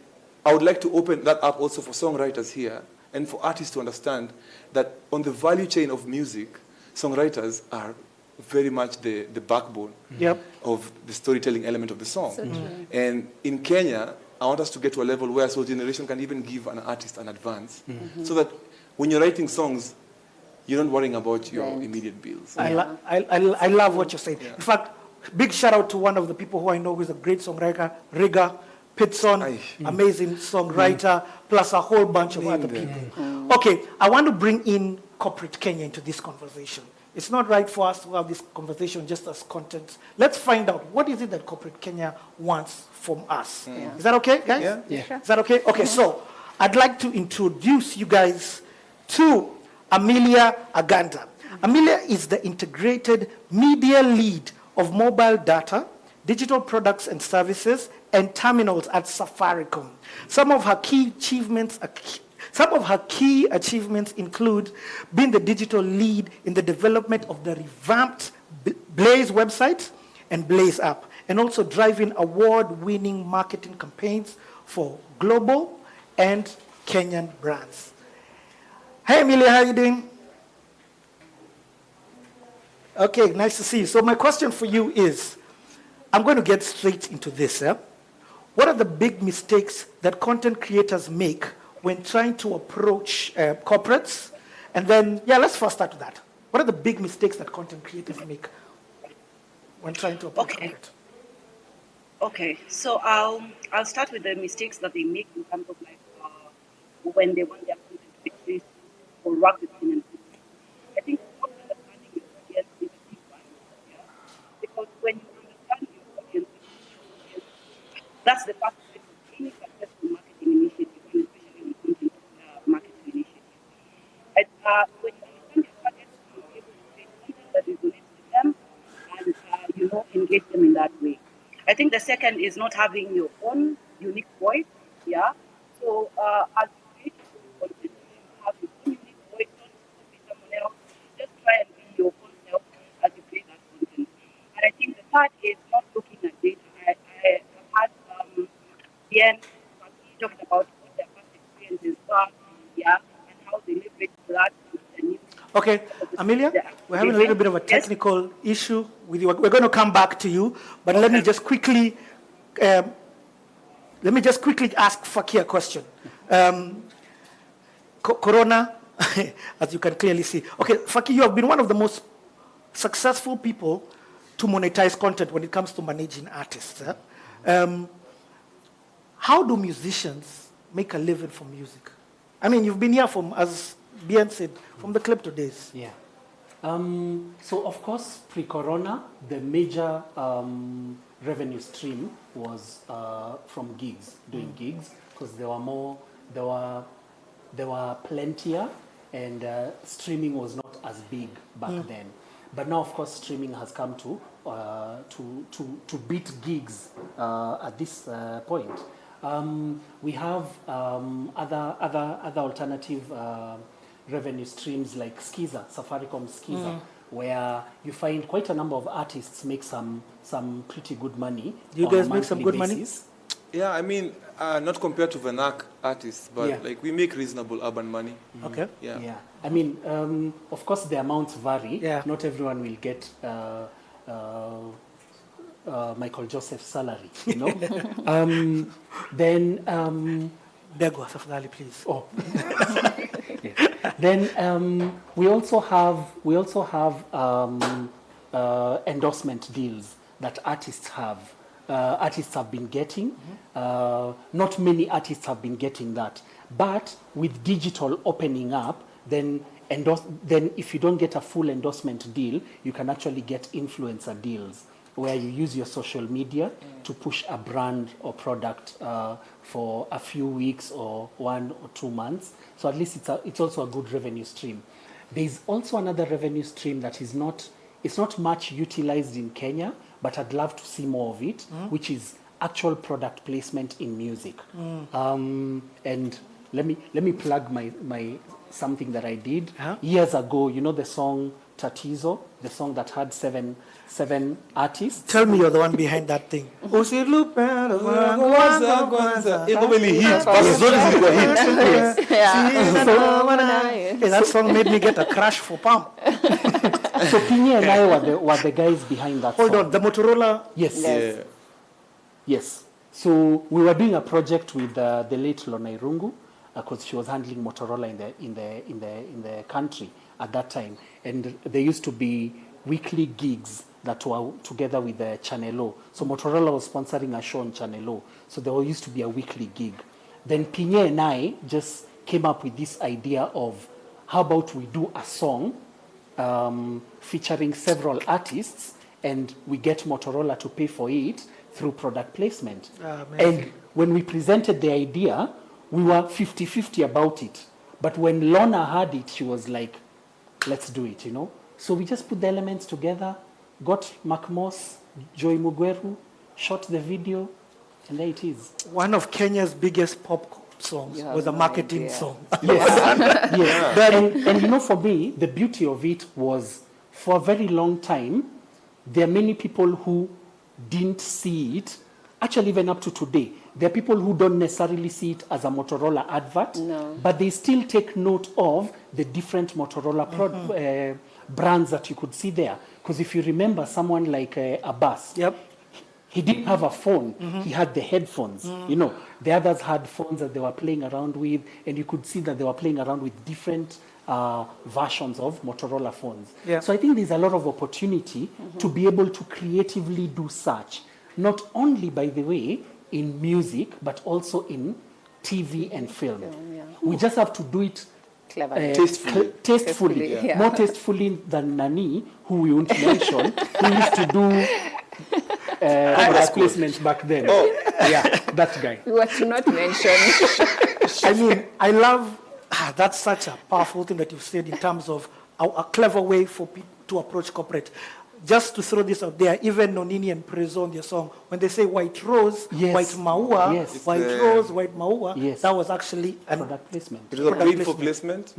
I would like to open that up also for songwriters here and for artists to understand that on the value chain of music, songwriters are very much the backbone of the storytelling element of the song. So true. And in Kenya, I want us to get to a level where Soul Generation can even give an artist an advance so that when you're writing songs, you're not worrying about your immediate bills. I love what you're saying. In fact, big shout out to one of the people who I know who is a great songwriter, Riga Pitson, amazing songwriter, plus a whole bunch of other people. Okay, I want to bring in corporate Kenya into this conversation. It's not right for us to have this conversation just as content. Let's find out, what is it that corporate Kenya wants from us? Is that okay, guys? Yeah. Is that okay? Okay, so I'd like to introduce you guys to Amelia Aganda. Amelia is the integrated media lead of mobile data, digital products and services, and terminals at Safaricom. Some of her key achievements include being the digital lead in the development of the revamped Baze website and Baze app, and also driving award-winning marketing campaigns for global and Kenyan brands. Hey, Amelia, how are you doing? Okay, nice to see you. So my question for you is, I'm going to get straight into this. What are the big mistakes that content creators make when trying to approach corporates? And then, let's first start with that. What are the big mistakes that content creators make when trying to approach corporate? Okay, so I'll start with the mistakes that they make in terms of like when they want their content to be placed or work with Kenyan people. I think not understanding your audience is a big one. Because when you understand your audience, that's the first step of any successful marketing initiative, and especially in content marketing initiative. When you understand your target, you'll be able to create content that resonates with them and engage them in that way. I think the second is not having your own unique voice. So as you create your own content, you should have your own unique voice, don't copy someone else. Just try and be your own self as you create that content. And I think the third is not looking at data. I have had Bien talking about what their past experiences are, and how they leverage that into the new. Okay, Amelia, we're having a little bit of a technical issue with you. We're going to come back to you, but let me just quickly ask Fakir a question. Corona, as you can clearly see. Okay, Fakir, you have been one of the most successful people to monetize content when it comes to managing artists. How do musicians make a living from music? I mean, you've been here from, as Bien said, from the Klepto days. Yeah. So, of course, pre-corona, the major revenue stream was from gigs, doing gigs, because there were plentier, and streaming was not as big back then. But now, of course, streaming has come to beat gigs at this point. We have other alternative revenue streams like Skiza, Safaricom Skiza, where you find quite a number of artists make some pretty good money. You on a guys make some monthly good basis. money? Yeah, I mean, not compared to Vernac artists, but Yeah. like we make reasonable urban money. Okay. Yeah. Yeah, I mean, of course, the amounts vary. Yeah. Not everyone will get Michael Joseph's salary, you know. Bego, Safadhali, please. Oh. Yeah. Then we also have endorsement deals that artists have. Artists have been getting. Not many artists have been getting that. But with digital opening up, then if you don't get a full endorsement deal, you can actually get influencer deals, where you use your social media to push a brand or product for a few weeks or 1 or 2 months. So at least it's also a good revenue stream. There's also another revenue stream that is not much utilized in Kenya, but I'd love to see more of it, which is actual product placement in music. And let me plug my something that I did years ago. You know the song Tatizo, the song that had seven artists. Tell me you're the one behind that thing. Hey, that song made me get a crash for Palm. So Pinye and I were the guys behind that song. Hold on, the Motorola? Yes. Yeah. Yes. So we were doing a project with the late Lona Irungu, because she was handling Motorola in the country at that time, and there used to be weekly gigs that were together with the Channel O. So Motorola was sponsoring a show on Channel O. So there used to be a weekly gig. Then Pinye and I just came up with this idea of how about we do a song featuring several artists, and we get Motorola to pay for it through product placement. And when we presented the idea, we were 50-50 about it. But when Lorna heard it, she was like, let's do it, you know. So we just put the elements together, got Mark Moss, Joy Mugweru, shot the video, and there it is. One of Kenya's biggest pop songs was a marketing song. Yes. Yes. And you know, for me, the beauty of it was, for a very long time, there are many people who didn't see it. Actually, even up to today, there are people who don't necessarily see it as a Motorola advert, but they still take note of the different Motorola brands that you could see there. Because if you remember someone like Abbas, he didn't have a phone. He had the headphones. You know, the others had phones that they were playing around with, and you could see that they were playing around with different versions of Motorola phones. So I think there's a lot of opportunity to be able to creatively do such, not only, by the way, in music, but also in TV and film. We just have to do it tastefully. More tastefully than Nani, who we won't mention, who used to do product placement back then. Yeah, that guy. What to not mention. I mean, I love, that's such a powerful thing that you've said in terms of a clever way for people to approach corporate. Just to throw this out there, even Nonini and Prezo on their song, when they say white rose, white maua, white rose, white maua, that was actually a product placement. It was a paid for placement?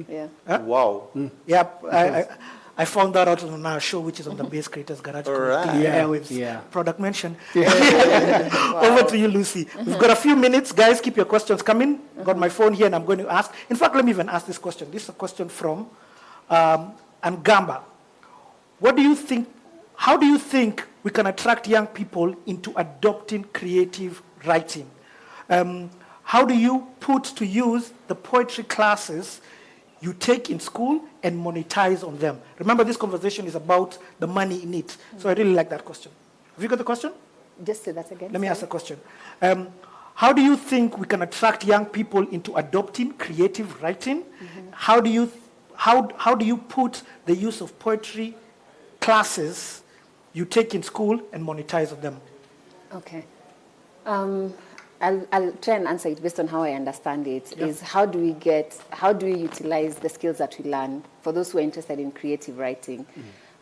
Huh? Wow. Yep. I found that out on our show, which is on the Baze Creators Garage. Product mention. Over to you, Lucy. We've got a few minutes. Guys, keep your questions coming. I've got my phone here, and I'm going to ask. In fact, let me even ask this question. This is a question from Angamba. What do you think? How do you think we can attract young people into adopting creative writing? How do you put to use the poetry classes you take in school and monetize on them? Remember, this conversation is about the money in it. So I really like that question. Have you got the question? Just say that again. Let me ask the question. How do you think we can attract young people into adopting creative writing? How do you put the use of poetry classes you take in school and monetize on them? Okay. I'll try and answer it based on how I understand it. Is how do we utilize the skills that we learn for those who are interested in creative writing?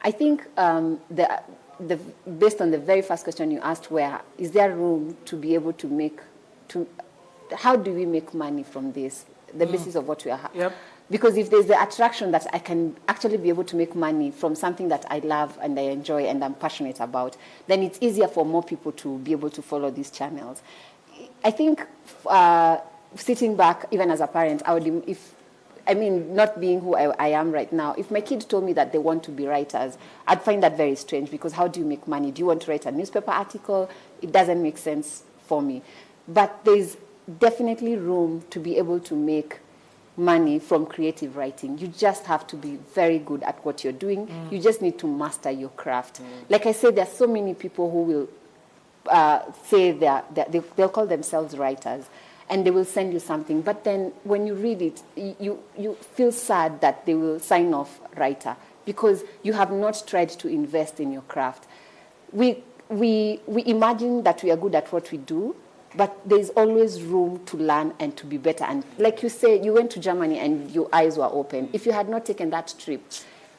I think based on the very first question you asked, where is there room to be able to how do we make money from this? The basis of what we are. Because if there's the attraction that I can actually be able to make money from something that I love and I enjoy and I'm passionate about, then it's easier for more people to be able to follow these channels. I think sitting back, even as a parent, not being who I am right now, if my kid told me that they want to be writers, I'd find that very strange, because how do you make money? Do you want to write a newspaper article? It doesn't make sense for me. But there's definitely room to be able to make money from creative writing. You just have to be very good at what you're doing. You just need to master your craft. Like I said, there are so many people who will say they'll call themselves writers, and they will send you something. But then when you read it, you feel sad that they will sign off writer, because you have not tried to invest in your craft. We imagine that we are good at what we do, but there's always room to learn and to be better. And like you say, you went to Germany and your eyes were open. If you had not taken that trip,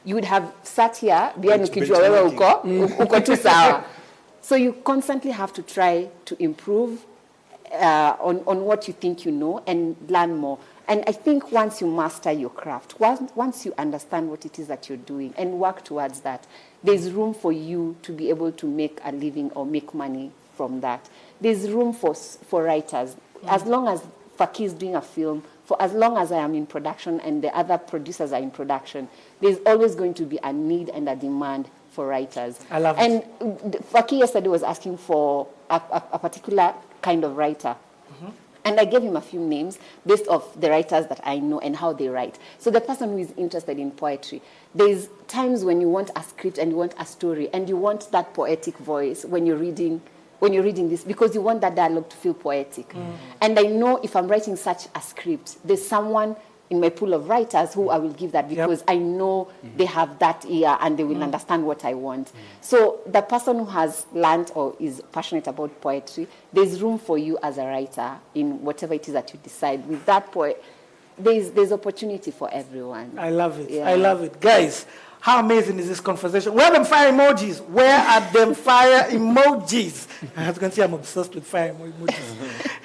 you would have sat here, uko tu sawa. So you constantly have to try to improve on what you think you know and learn more. And I think once you master your craft, once you understand what it is that you're doing and work towards that, there's room for you to be able to make a living or make money from that. There's room for writers. As long as Faki is doing a film, for as long as I am in production and the other producers are in production, there's always going to be a need and a demand for writers. I love it. And Faki yesterday was asking for a particular kind of writer. And I gave him a few names based off the writers that I know and how they write. So the person who is interested in poetry, there's times when you want a script and you want a story and you want that poetic voice when you're reading this, because you want that dialogue to feel poetic. And I know if I'm writing such a script, there's someone in my pool of writers who I will give that, because I know they have that ear and they will understand what I want. So the person who has learned or is passionate about poetry, there's room for you as a writer in whatever it is that you decide. With that poet, there's opportunity for everyone. I love it. Yeah. I love it. Guys, how amazing is this conversation? Where are them fire emojis? Where are them fire emojis? As you can see, I'm obsessed with fire emojis.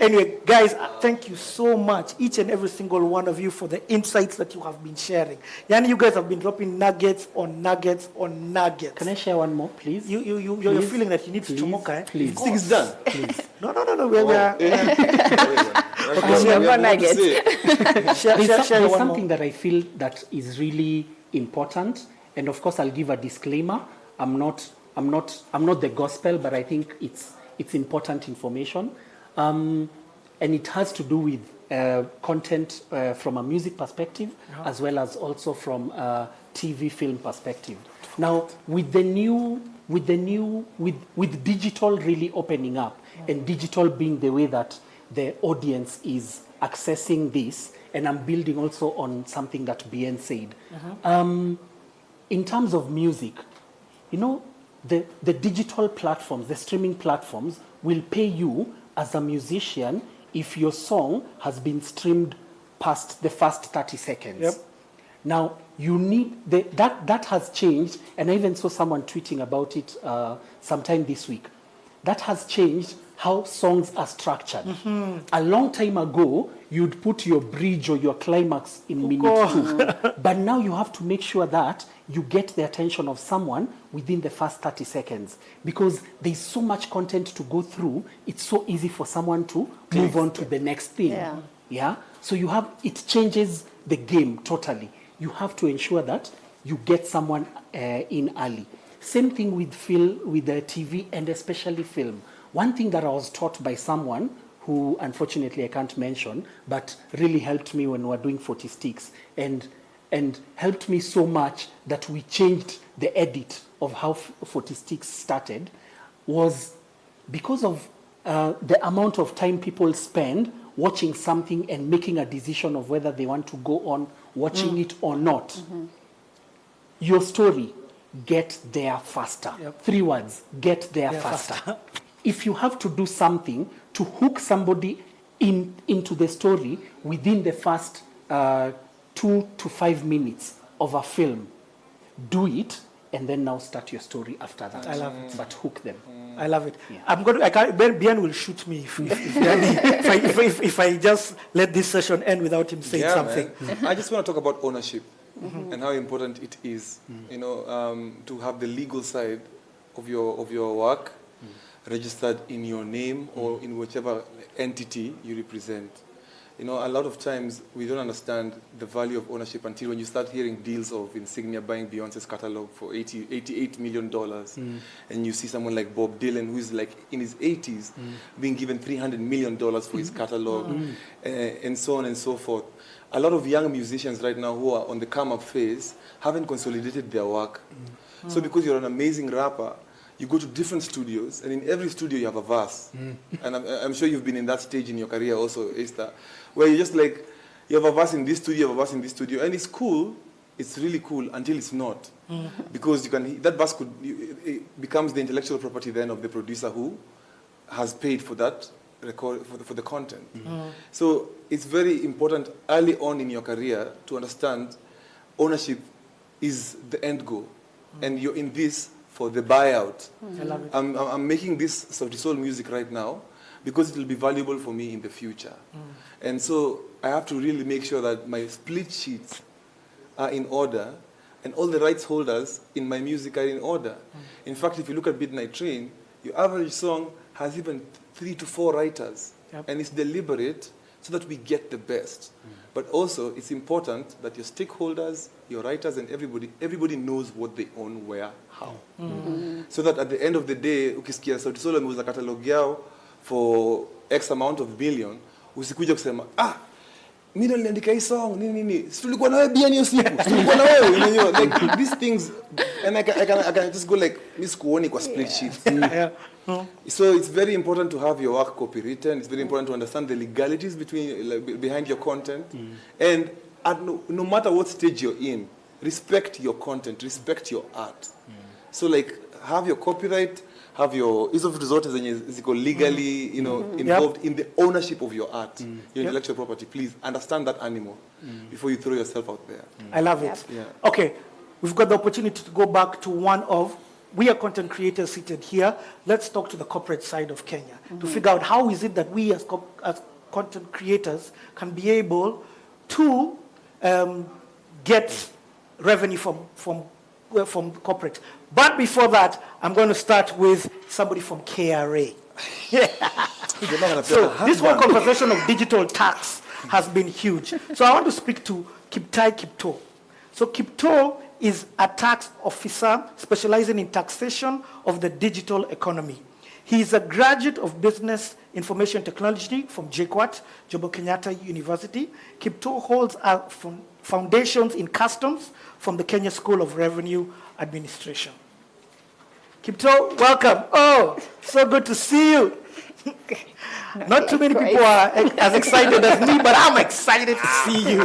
Anyway, guys, thank you so much, each and every single one of you, for the insights that you have been sharing. Yani, you guys have been dropping nuggets on nuggets on nuggets. Can I share one more, please? You're feeling that you need to chomoka, eh? Please. Things done. Please. No. We are. There's Share one something more. that I feel that is really important, and of course I'll give a disclaimer. I'm not the gospel, but I think it's important information, and it has to do with content from a music perspective, as well as also from a TV film perspective. Now, with digital really opening up, and digital being the way that the audience is accessing this, and I'm building also on something that Bien said. In terms of music, you know, the digital platforms, the streaming platforms will pay you as a musician if your song has been streamed past the first 30 seconds. Now, you need, that has changed, and I even saw someone tweeting about it sometime this week. That has changed how songs are structured. A long time ago, you'd put your bridge or your climax in minute 2. But now you have to make sure that you get the attention of someone within the first 30 seconds. Because there's so much content to go through, it's so easy for someone to move on to the next thing. Yeah? So it changes the game totally. You have to ensure that you get someone in early. Same thing with the TV and especially film. One thing that I was taught by someone who, unfortunately, I can't mention, but really helped me when we were doing 40 Sticks, and helped me so much that we changed the edit of how 40 Sticks started, was because of the amount of time people spend watching something and making a decision of whether they want to go on watching it or not. Your story, get there faster. 3 words, get there faster. If you have to do something to hook somebody into the story within the first 2 to 5 minutes of a film, do it, and then now start your story after that. I love it. But hook them. I love it. Yeah. I'm going to, Bian will shoot me if I just let this session end without him saying something. I just want to talk about ownership and how important it is, you know, to have the legal side of your work registered in your name or in whichever entity you represent. You know, a lot of times we don't understand the value of ownership until when you start hearing deals of Insignia buying Beyonce's catalog for $88 million. And you see someone like Bob Dylan, who is like in his 80s, being given $300 million for his catalog, and so on and so forth. A lot of young musicians right now who are on the come-up phase haven't consolidated their work. So because you're an amazing rapper, you go to different studios, and in every studio you have a verse. And I'm sure you've been in that stage in your career also, Esther, where you're just like, you have a verse in this studio, you have a verse in this studio, and it's cool, it's really cool until it's not. Because you can, that verse it becomes the intellectual property then of the producer who has paid for that record, for the content. So it's very important early on in your career to understand ownership is the end goal. And you're in this for the buyout. I love it. I'm making this Sauti Sol music right now because it will be valuable for me in the future. And so I have to really make sure that my split sheets are in order and all the rights holders in my music are in order. In fact, if you look at Midnight Train, your average song has even 3 to 4 writers. And it's deliberate so that we get the best. But also, it's important that your stakeholders, your writers, and everybody knows what they own, where, how. So that at the end of the day, ukisikia Sauti Sol ameuza catalog yao for X amount of billion, usikuja kusema, mimi niliandika hii song, nini, tulikuwa na wewe bia hiyo siku, tulikuwa na wewe, you know, like these things, and I can just go like, mimi sikuoni kwa split sheet. So it's very important to have your work copywritten. It's very important to understand the legalities behind your content. And no matter what stage you're in, respect your content, respect your art. So like, have your copyright, have your hizo vitu zote zenye ziko legally, you know, involved in the ownership of your art, your intellectual property. Please understand that animal before you throw yourself out there. I love it. Okay, we've got the opportunity to go back to one of, we are content creators seated here. Let's talk to the corporate side of Kenya to figure out how is it that we as content creators can be able to get revenue from corporate. But before that, I'm going to start with somebody from KRA. So this whole conversation of digital tax has been huge. So I want to speak to Kiptai Kipto. So Kipto is a tax officer specializing in taxation of the digital economy. He is a graduate of Business Information Technology from JKUAT, Jomo Kenyatta University. Kipto holds foundations in customs from the Kenya School of Revenue Administration. Kipto, welcome. Oh, so good to see you. Not too many people are as excited as me, but I'm excited to see you.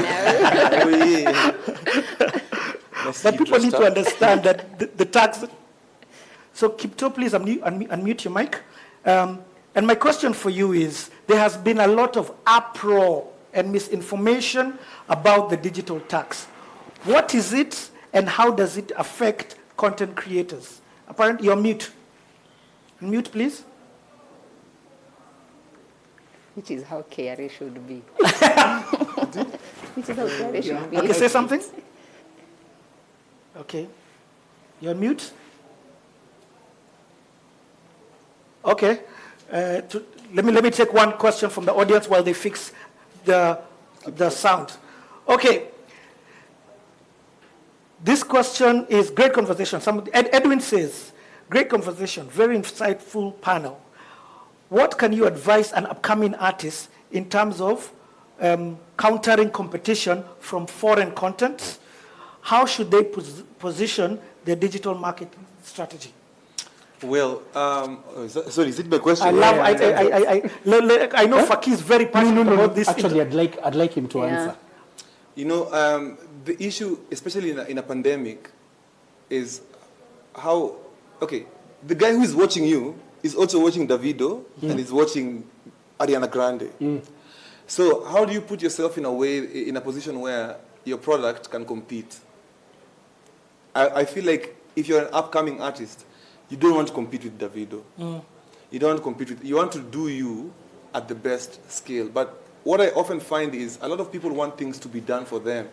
But people need to understand that the tax. So Kipto, please unmute your mic. And my question for you is, there has been a lot of uproar and misinformation about the digital tax. What is it and how does it affect content creators? Apparently, you're mute. Unmute, please. Which is how KRA should be. Which is how KRA should be. Okay, say something. Okay. You're on mute? Okay. Let me take one question from the audience while they fix the sound. Okay. This question is great conversation. Edwin says, great conversation, very insightful panel. What can you advise an upcoming artist in terms of countering competition from foreign content? How should they position their digital marketing strategy? Well, sorry, is it my question? I know Faki is very passionate about this. Actually, I'd like him to answer. You know, the issue, especially in a pandemic, is how, okay, the guy who is watching you is also watching Davido and is watching Ariana Grande. So how do you put yourself in a position where your product can compete? I feel like if you're an upcoming artist, you don't want to compete with Davido. You don't want to compete with, you want to do you at the best scale. But what I often find is a lot of people want things to be done for them.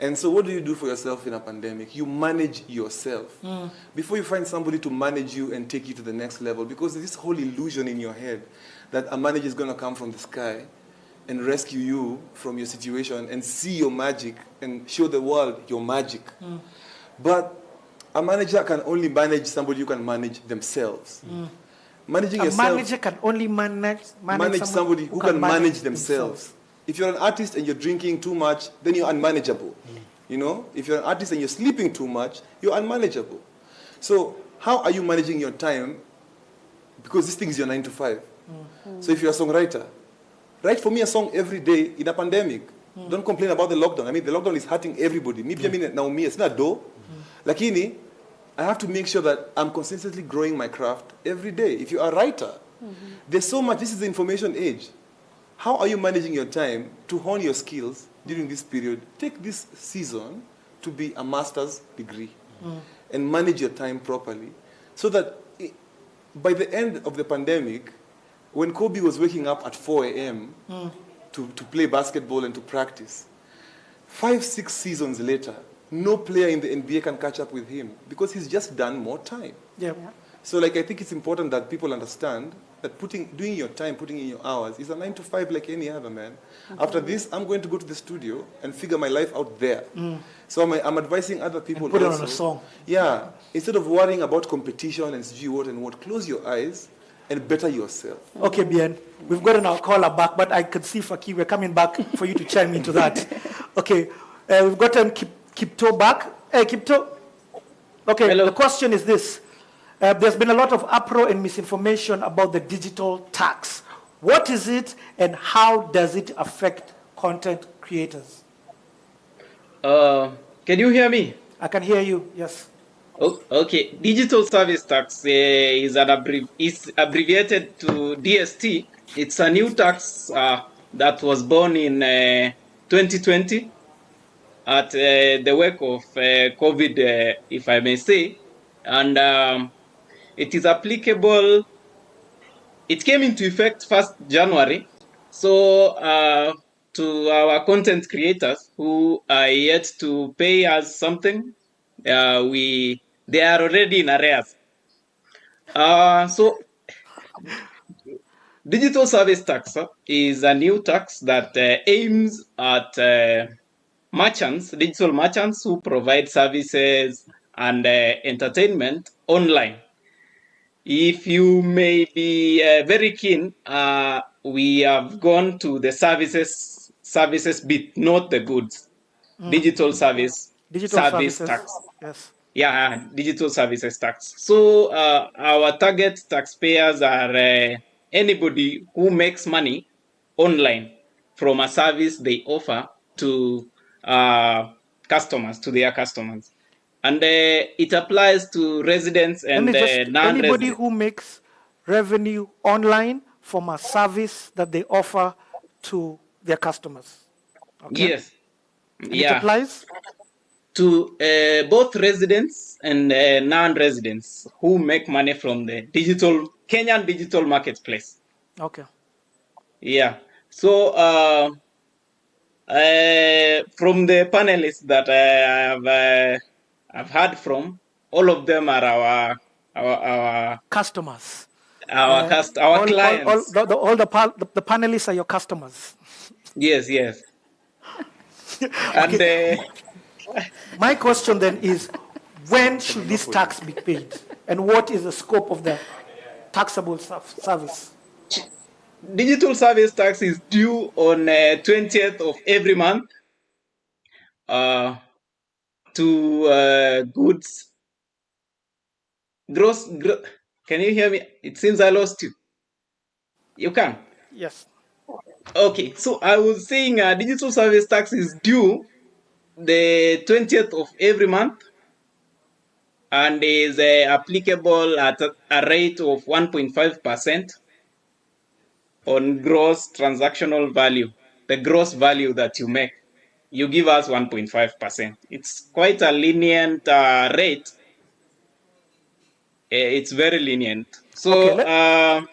And so what do you do for yourself in a pandemic? You manage yourself. Before you find somebody to manage you and take you to the next level, because there's this whole illusion in your head that a manager is going to come from the sky and rescue you from your situation and see your magic and show the world your magic. But a manager can only manage somebody who can manage themselves. Managing A yourself, manager can only manage somebody who can manage themselves. If you're an artist and you're drinking too much, then you're unmanageable. You know, if you're an artist and you're sleeping too much, you're unmanageable. So how are you managing your time? Because this thing is your 9 to 5. So if you're a songwriter, write for me a song every day in a pandemic. Don't complain about the lockdown. I mean, the lockdown is hurting everybody. Me, it's not do. Lakini, I have to make sure that I'm consistently growing my craft every day. If you're a writer, there's so much. This is the information age. How are you managing your time to hone your skills during this period? Take this season to be a master's degree and manage your time properly so that by the end of the pandemic, when Kobe was waking up at 4 a.m. to play basketball and to practice, 5-6 seasons later, no player in the NBA can catch up with him because he's just done more time. So like, I think it's important that people understand that doing your time, putting in your hours is a 9 to 5 like any other, man. After this, I'm going to go to the studio and figure my life out there. So I'm advising other people and put also. It on a song. Yeah. Instead of worrying about competition and what and what, close your eyes and better yourself. Okay, Bien. We've gotten our caller back, but I could see Faki, we're coming back for you to chime into that. Okay. We've gotten Kipto back. Hey, Kipto. Okay, hello. The question is this. There's been a lot of uproar and misinformation about the digital tax. What is it and how does it affect content creators? Can you hear me? I can hear you, yes. Oh, okay. Digital service tax is abbreviated to DST. It's a new tax that was born in 2020 at the wake of COVID, if I may say. And it is applicable, it came into effect 1st January. So to our content creators who are yet to pay us something, they are already in arrears. So digital service tax is a new tax that aims at merchants, digital merchants who provide services and entertainment online. If you may be very keen, we have gone to the services bit, not the goods. Digital service tax. Yes. Yeah, digital services tax. So our target taxpayers are anybody who makes money online from a service they offer to customers, to their customers. And it applies to residents and non-residents. Anybody who makes revenue online from a service that they offer to their customers. Okay? Yes. And it applies to both residents and non-residents who make money from the Kenyan digital marketplace. Okay. Yeah. So from the panelists that I've heard from, all of them are our customers. Our clients. All the panelists are your customers. Yes, yes. And my question then is, when should this tax be paid? And what is the scope of the taxable service? Digital service tax is due on 20th of every month to goods. Can you hear me? It seems I lost you. You can? Yes. Okay, so I was saying digital service tax is due the 20th of every month and is applicable at a rate of 1.5% on gross transactional value, the gross value that you make. You give us 1.5%. It's quite a lenient rate it's very lenient. So Okay,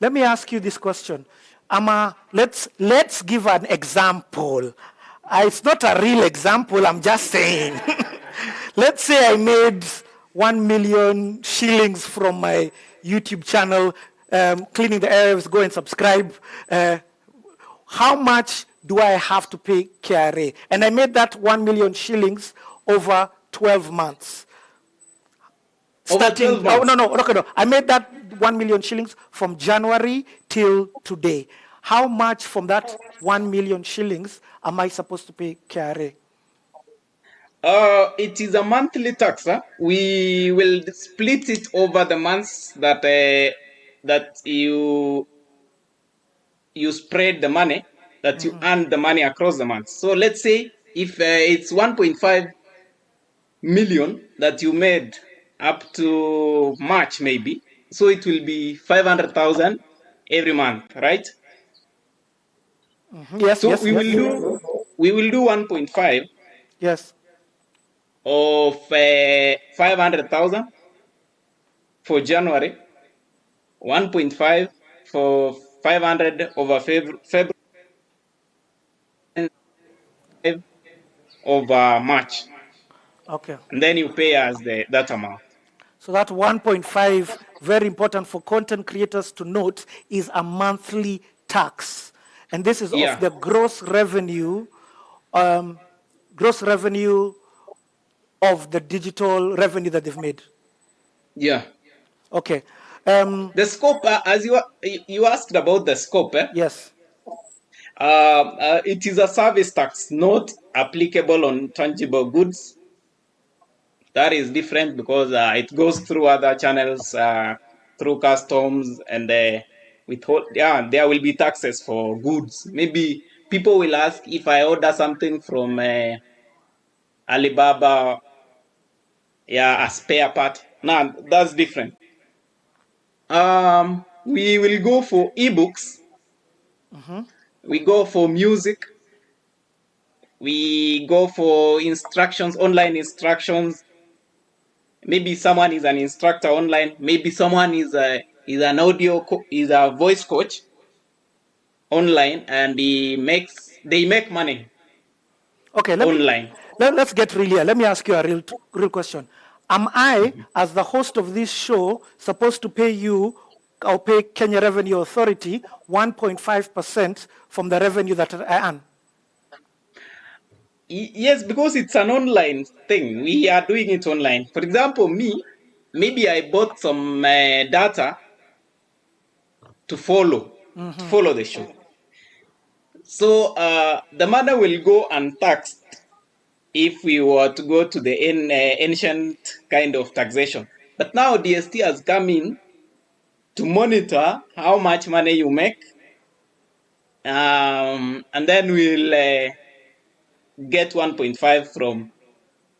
let me ask you this question. Let's give an example. It's not a real example, I'm just saying. Let's say I made 1 million shillings from my YouTube channel, cleaning the airwaves, go and subscribe. How much do I have to pay KRA? And I made that 1 million shillings over 12 months. Starting, oh, no. I made that 1 million shillings from January till today. How much from that 1 million shillings am I supposed to pay KRA? It is a monthly tax. We will split it over the months that you spread the money, that you earn the money across the months. So let's say if it's 1.5 million that you made up to March, maybe, so it will be 500,000 every month, right? Yes. So we will do 1.5. Yes. Of 500,000 for January, 1.5 for 500 over February, and 5 over March. Okay. And then you pay us that amount. So that 1.5, very important for content creators to note, is a monthly tax. And this is of the gross revenue of the digital revenue that they've made. Yeah. Okay. The scope, as you asked about the scope. Yes. It is a service tax, not applicable on tangible goods. That is different because it goes through other channels, through customs, and there will be taxes for goods. Maybe people will ask if I order something from Alibaba, a spare part. No, that's different. We will go for ebooks. We go for music. We go for instructions, online instructions. Maybe someone is an instructor online. Maybe someone is an is a voice coach online, and they make money. Okay, let's get real here. Let me ask you a real question. Am I, as the host of this show, supposed to pay you or pay Kenya Revenue Authority 1.5% from the revenue that I earn? Yes, because it's an online thing. We are doing it online. For example, maybe I bought some data to follow the show. So the money will go untaxed if we were to go to the ancient kind of taxation. But now DST has come in to monitor how much money you make, and then we'll get 1.5 from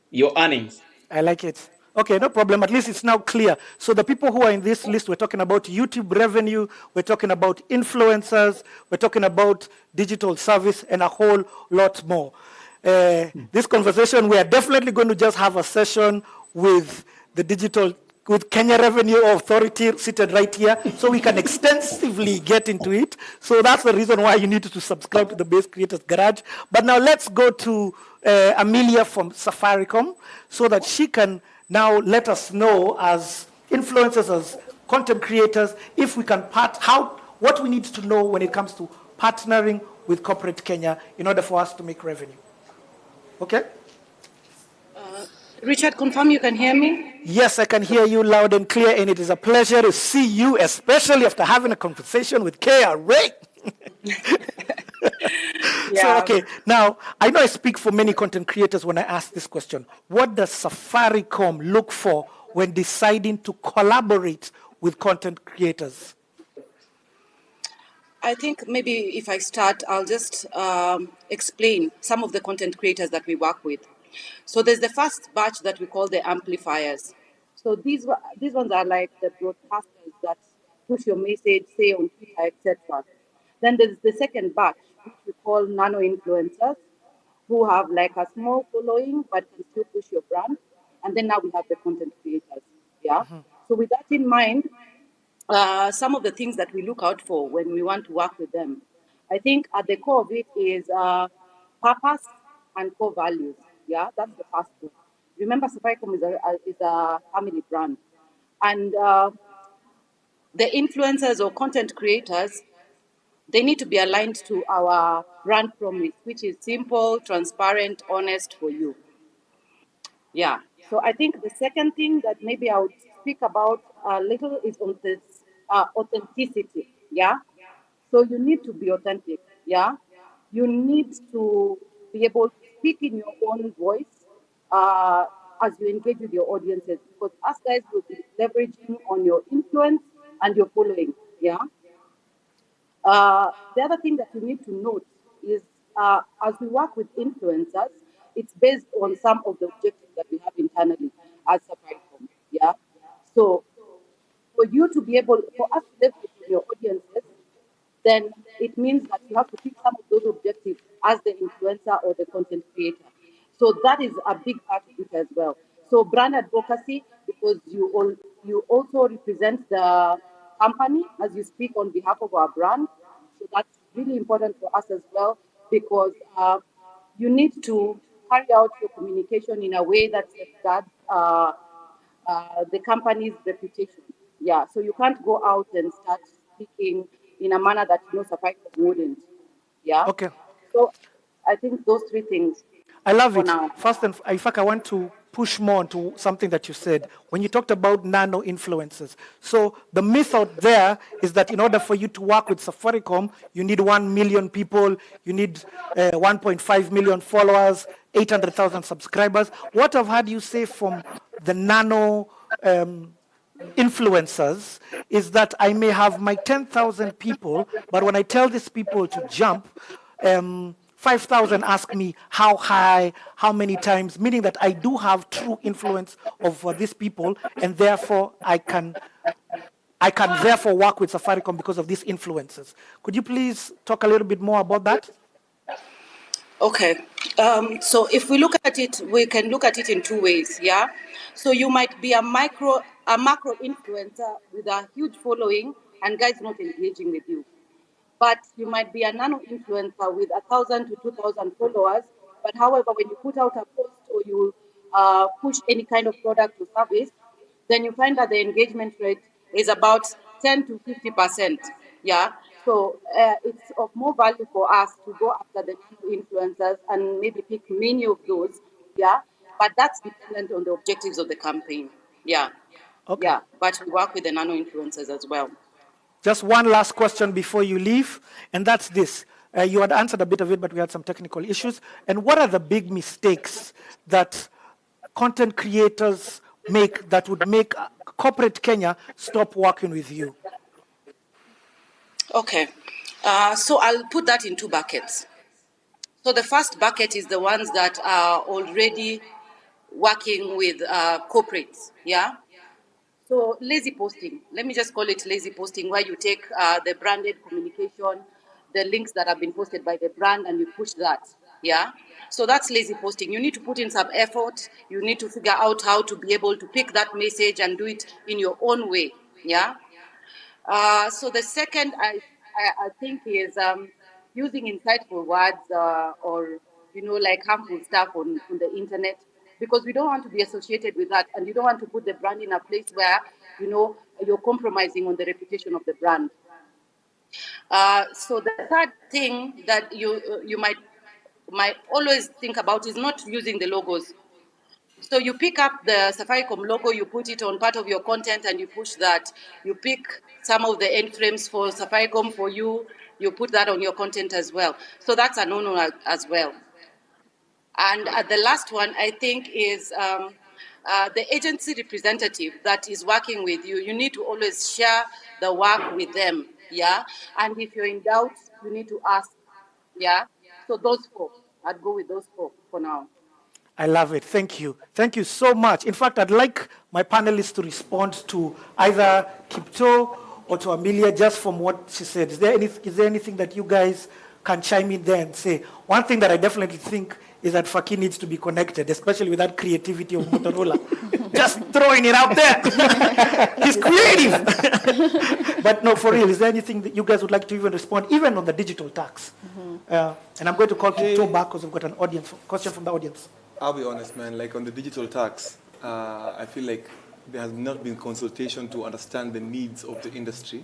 your earnings. I like it. Okay, no problem. At least it's now clear. So the people who are in this list, we're talking about YouTube revenue, we're talking about influencers, we're talking about digital service, and a whole lot more. This conversation, we are definitely going to just have a session with with Kenya Revenue Authority seated right here, so we can extensively get into it. So that's the reason why you need to subscribe to the Baze Creators Garage. But now let's go to Amelia from Safaricom, so that she can now let us know, as influencers, as content creators, if we can what we need to know when it comes to partnering with corporate Kenya in order for us to make revenue. Okay? Richard, confirm you can hear me? Yes, I can hear you loud and clear, and it is a pleasure to see you, especially after having a conversation with KRA. So, okay, now, I know I speak for many content creators when I ask this question. What does Safaricom look for when deciding to collaborate with content creators? I think maybe if I start, I'll just explain some of the content creators that we work with. So there's the first batch that we call the amplifiers. So these ones are like the broadcasters that push your message, say on Twitter, etc. Then there's the second batch, which we call nano influencers, who have like a small following but can still push your brand. And then now we have the content creators. Yeah. So with that in mind, some of the things that we look out for when we want to work with them, I think at the core of it is purpose and core values. Yeah, that's the first one. Remember, Safaricom is a family brand, and the influencers or content creators, they need to be aligned to our brand promise, which is simple, transparent, honest for you. Yeah. So I think the second thing that maybe I would speak about a little is on this authenticity. Yeah. So you need to be authentic. Yeah. You need to be able to speak in your own voice as you engage with your audiences, because us guys will be leveraging on your influence and your following. Yeah. The other thing that you need to note is as we work with influencers, it's based on some of the objectives that we have internally as Safaricom. Yeah. So for you to be able, for us to leverage on your audiences, then it means that you have to pick some of those objectives as the influencer or the content creator. So that is a big part of it as well. So brand advocacy, because you also represent the company as you speak on behalf of our brand. So that's really important for us as well, because you need to carry out your communication in a way that safeguards the company's reputation. Yeah, so you can't go out and start speaking in a manner that Safaricom wouldn't. Yeah. Okay. So I think those three things. I love for it. now. First, and in fact, I want to push more into something that you said when you talked about nano influencers. So the myth out there is that in order for you to work with Safaricom, you need 1 million people, you need 1.5 million followers, 800,000 subscribers. What I've heard you say from the nano influencers is that I may have my 10,000 people, but when I tell these people to jump, 5,000 ask me how high, how many times, meaning that I do have true influence over these people, and therefore I can therefore work with Safaricom because of these influences. Could you please talk a little bit more about that? Okay. So if we look at it, we can look at it in two ways. Yeah. So you might be a macro influencer with a huge following and guys not engaging with you. But you might be a nano influencer with 1,000 to 2,000 followers. But however, when you put out a post or you push any kind of product or service, then you find that the engagement rate is about 10 to 50%. Yeah. So it's of more value for us to go after the nano influencers and maybe pick many of those. Yeah. But that's dependent on the objectives of the campaign. Yeah. Okay. Yeah. But we work with the nano influencers as well. Just one last question before you leave, and that's this. You had answered a bit of it, but we had some technical issues. And what are the big mistakes that content creators make that would make corporate Kenya stop working with you? Okay. So I'll put that in two buckets. So the first bucket is the ones that are already working with corporates. Yeah. So lazy posting, let me just call it lazy posting, where you take the branded communication, the links that have been posted by the brand, and you push that. Yeah. So that's lazy posting. You need to put in some effort. You need to figure out how to be able to pick that message and do it in your own way. Yeah. So the second, I think, is using insightful words or like harmful stuff on the internet, because we don't want to be associated with that, and you don't want to put the brand in a place where you're compromising on the reputation of the brand. So the third thing that you might always think about is not using the logos. So you pick up the Safaricom logo, you put it on part of your content, and you push that. You pick some of the end frames for Safaricom for you, you put that on your content as well. So that's a no-no as well. And the last one, I think, is the agency representative that is working with you. You need to always share the work with them, yeah? And if you're in doubt, you need to ask, yeah? So those four, I'd go with those four for now. I love it. Thank you. Thank you so much. In fact, I'd like my panelists to respond to either Kipto or to Amelia just from what she said. Is there anything that you guys can chime in there and say? One thing that I definitely think is that Faki needs to be connected, especially with that creativity of Motorola. Just throwing it out there. He's creative. But no, for real, is there anything that you guys would like to even respond, even on the digital tax? And I'm going to call Kipto back because we've got an audience question from the audience. I'll be honest, man. Like on the digital tax, I feel like there has not been consultation to understand the needs of the industry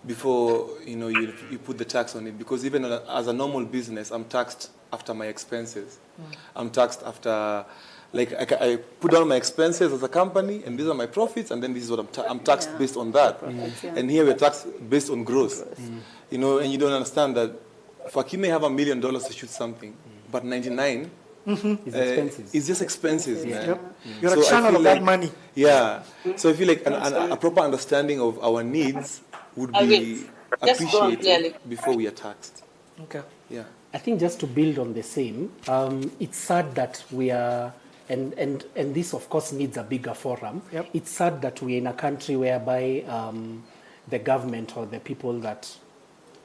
before you put the tax on it. Because even as a normal business, I'm taxed after my expenses. I'm taxed after, like I put down my expenses as a company, and these are my profits, and then this is what I'm taxed based on that. And here we're taxed based on gross. And you don't understand that Faki may have $1 million to shoot something, but 99. It's just expenses, man. Yep. You're a channel of that money. Yeah. So I feel like a proper understanding of our needs would be appreciated before we are taxed. Okay. Yeah. I think just to build on the same, it's sad that we are, and this of course needs a bigger forum. Yep. It's sad that we're in a country whereby the government or the people that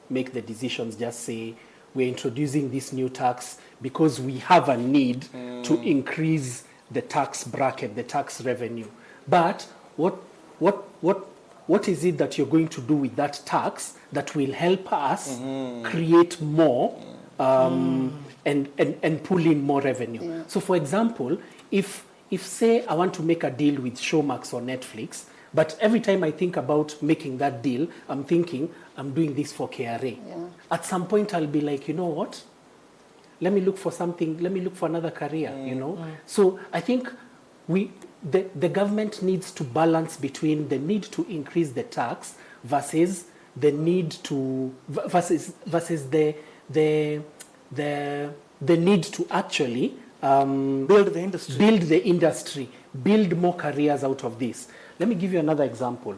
make the decisions just say, we're introducing this new tax because we have a need to increase the tax bracket, the tax revenue. But what is it that you're going to do with that tax that will help us create more and pull in more revenue? Yeah. So for example, if say I want to make a deal with Showmax or Netflix, but every time I think about making that deal, I'm thinking, I'm doing this for KRA. Yeah. At some point, I'll be like, you know what? Let me look for something. Let me look for another career, So I think the government needs to balance between the need to increase the tax versus the need to, versus the need to actually build the industry, build more careers out of this. Let me give you another example.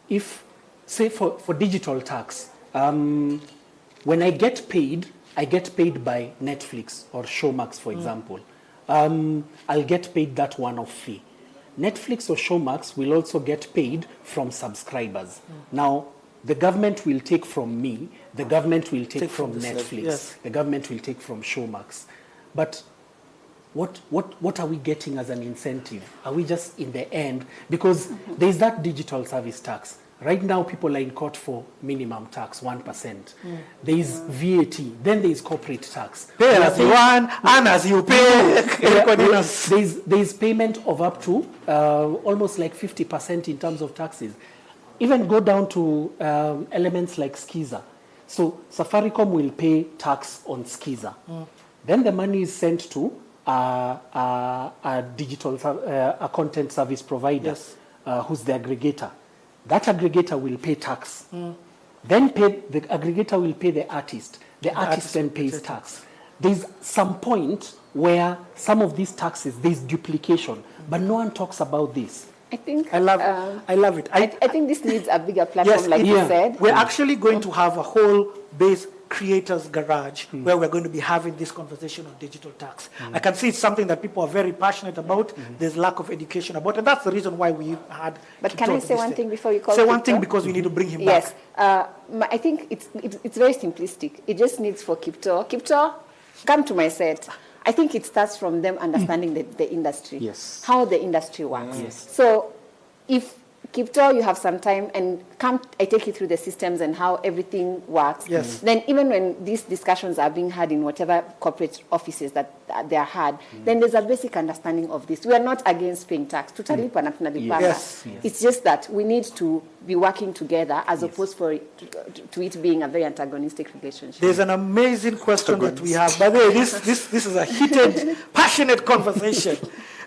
If, say, for digital tax, when I get paid by Netflix or Showmax, for example. I'll get paid that one-off fee. Netflix or Showmax will also get paid from subscribers. Now, the government will take from me, the government will take from Netflix, the government will take from Showmax. But what are we getting as an incentive? Are we just in the end? Because there's that digital service tax. Right now, people are in court for minimum tax, 1%. There is VAT, then there is corporate tax. Pay as you want, and as you pay. There is payment of up to almost like 50% in terms of taxes. Even go down to elements like Skiza. So Safaricom will pay tax on Skiza. Then the money is sent to a digital, a content service provider, who's the aggregator. That aggregator will pay tax. Then the aggregator will pay the artist. The artist then pays tax. There's some point where some of these taxes, there's duplication, but no one talks about this. I think I love it. I think this needs a bigger platform, like you said. We're actually going to have a whole Baze Creators Garage where we're going to be having this conversation on digital tax. I can see it's something that people are very passionate about. There's lack of education about, and that's the reason why we had. But can I say one thing before you call? Say one thing because we need to bring him back. Yes, I think it's very simplistic. It just needs for Kipto. Kipto, come to my set. I think it starts from them understanding the industry, how the industry works. So if Kipto, you have some time, and I take you through the systems and how everything works. Then even when these discussions are being had in whatever corporate offices that they are had, then there's a basic understanding of this. We are not against paying tax. It's just that we need to be working together as opposed to it being a very antagonistic relationship. There's an amazing question that we have. By the way, this is a heated, passionate conversation.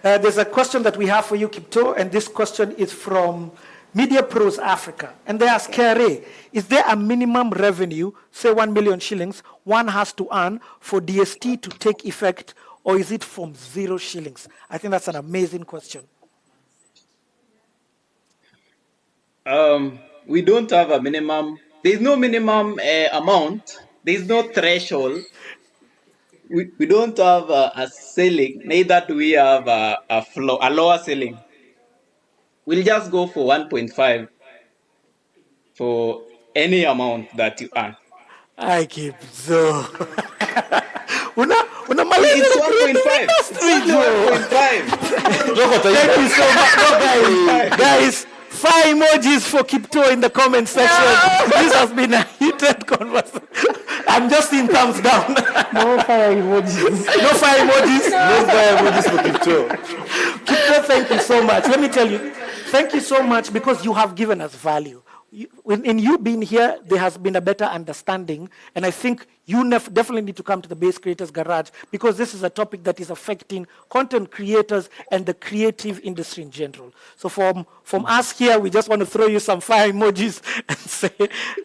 There's a question that we have for you, Kipto, and this question is from Media Pros Africa. And they ask, KRA, is there a minimum revenue, say 1 million shillings, one has to earn for DST to take effect, or is it from 0 shillings? I think that's an amazing question. We don't have a minimum. There's no minimum amount. There's no threshold. We don't have a ceiling, neither do we have a floor, a lower ceiling. We'll just go for 1.5 for any amount that you earn. I keep so. It's 1.5. It's 1.5. Thank you so much. No, guys, fire emojis for Kipto in the comment section. This has been a heated conversation. I'm just seeing thumbs down. No fire emojis. No fire emojis. No fire emojis for Kipto. Kipto, thank you so much. Let me tell you, thank you so much because you have given us value. In you being here, there has been a better understanding, and I think you definitely need to come to the Baze Creators Garage because this is a topic that is affecting content creators and the creative industry in general. So from us here, we just want to throw you some fire emojis and say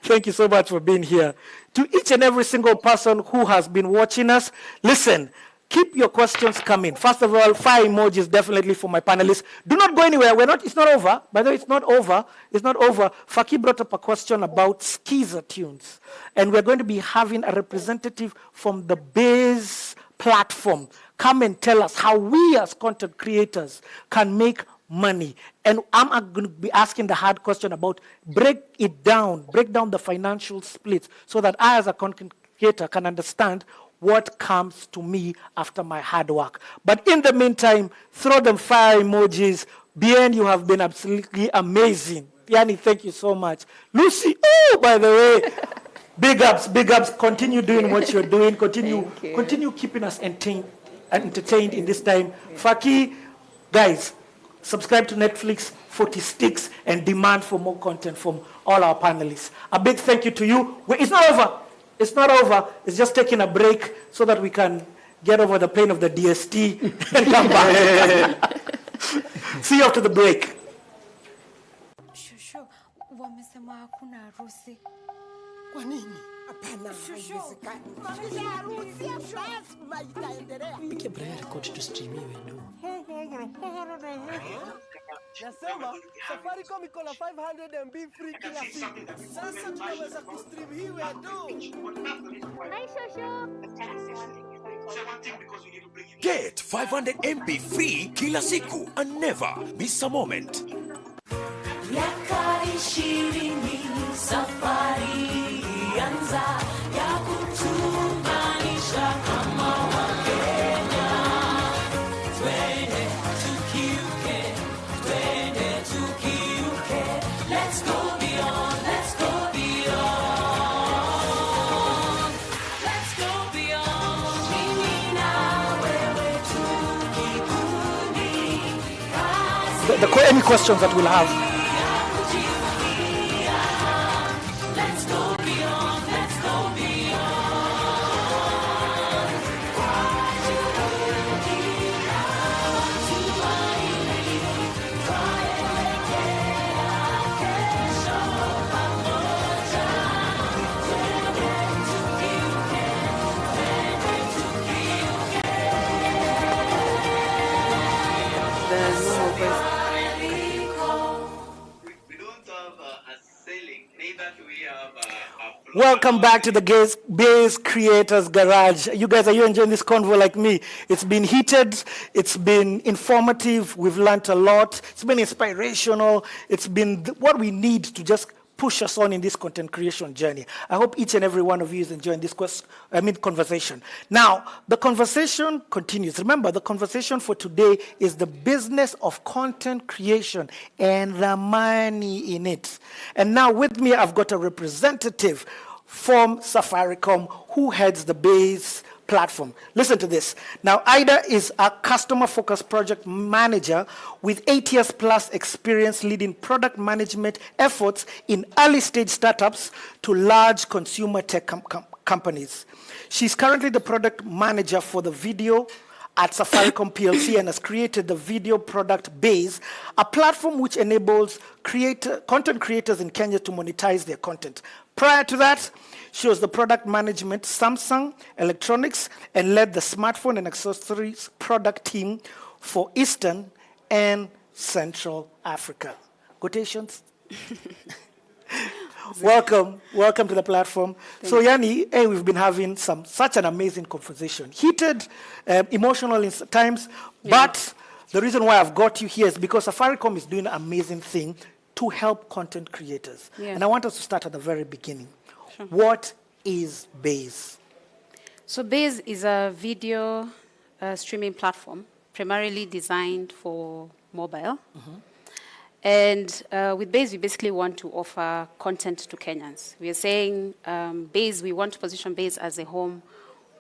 thank you so much for being here. To each and every single person who has been watching us, listen, keep your questions coming. First of all, fire emojis definitely for my panelists. Do not go anywhere. It's not over. By the way, it's not over. It's not over. Faki brought up a question about Skeezer tunes. And we're going to be having a representative from the Baze platform come and tell us how we as content creators can make money. And I'm going to be asking the hard question about break down the financial splits so that I as a content creator can understand what comes to me after my hard work. But in the meantime, throw them fire emojis. Bien, you have been absolutely amazing. Yani, thank you so much. Lucy, oh, by the way, big ups. Continue doing what you're doing. Continue keeping us entertained in this time. Faki, guys, subscribe to Netflix, 40 sticks, and demand for more content from all our panelists. A big thank you to you. It's not over. It's not over. It's just taking a break so that we can get over the pain of the DST and come back. See you after the break. Shusho, wamesema hakuna harusi. Kwa nini? Hapana, haiwezekani. Mamia harusi lazima itaendelea. Pike Brian record tustrimiwe du. Nasema Safaricom iko na 500 MB free kila siku. Sasa tunaweza kustream hiwe du. Hi Shusho. Get 500 MB free kila siku and never miss a moment. Miaka 20 safari anza ya kutunganisha kama Wakenya. Twende tukiuke, let's go beyond, let's go beyond, let's go beyond. Mimi na wewe tukikundi. Any questions that we'll have? Welcome back to the Baze Creators Garage. You guys, are you enjoying this convo like me? It's been heated. It's been informative. We've learned a lot. It's been inspirational. It's been what we need to just push us on in this content creation journey. I hope each and every one of you is enjoying this conversation. Now, the conversation continues. Remember, the conversation for today is the business of content creation and the money in it. And now with me, I've got a representative from Safaricom who heads the Baze platform. Listen to this. Now, Ida is a customer-focused project manager with 8 years plus experience leading product management efforts in early-stage startups to large consumer tech companies. She's currently the product manager for the video at Safaricom PLC and has created the video product Baze, a platform which enables content creators in Kenya to monetize their content. Prior to that, she was the product management Samsung Electronics and led the smartphone and accessories product team for Eastern and Central Africa. Quotations? Welcome to the platform. So Yani, we've been having such an amazing conversation. Heated, emotional in times, but the reason why I've got you here is because Safaricom is doing an amazing thing to help content creators. Yeah. And I want us to start at the very beginning. Sure. What is Baze? So Baze is a video streaming platform primarily designed for mobile. And with Baze, we basically want to offer content to Kenyans. We are saying Baze, we want to position Baze as a home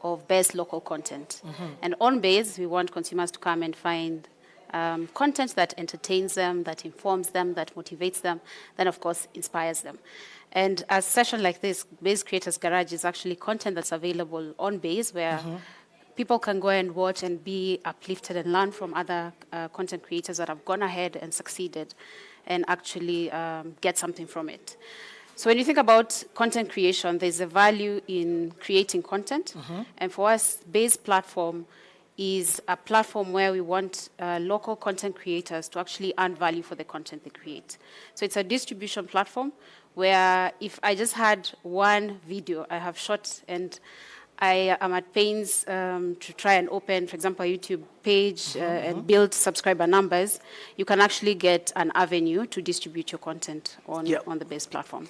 of best local content. And on Baze, we want consumers to come and find content that entertains them, that informs them, that motivates them, then of course inspires them. And a session like this, Baze Creators Garage, is actually content that's available on Baze where people can go and watch and be uplifted and learn from other content creators that have gone ahead and succeeded and actually get something from it. So when you think about content creation, there's a value in creating content. And for us, Baze platform is a platform where we want local content creators to actually earn value for the content they create. So it's a distribution platform where if I just had one video I have shot and I am at pains to try and open, for example, a YouTube page and build subscriber numbers, you can actually get an avenue to distribute your content on the Baze platform.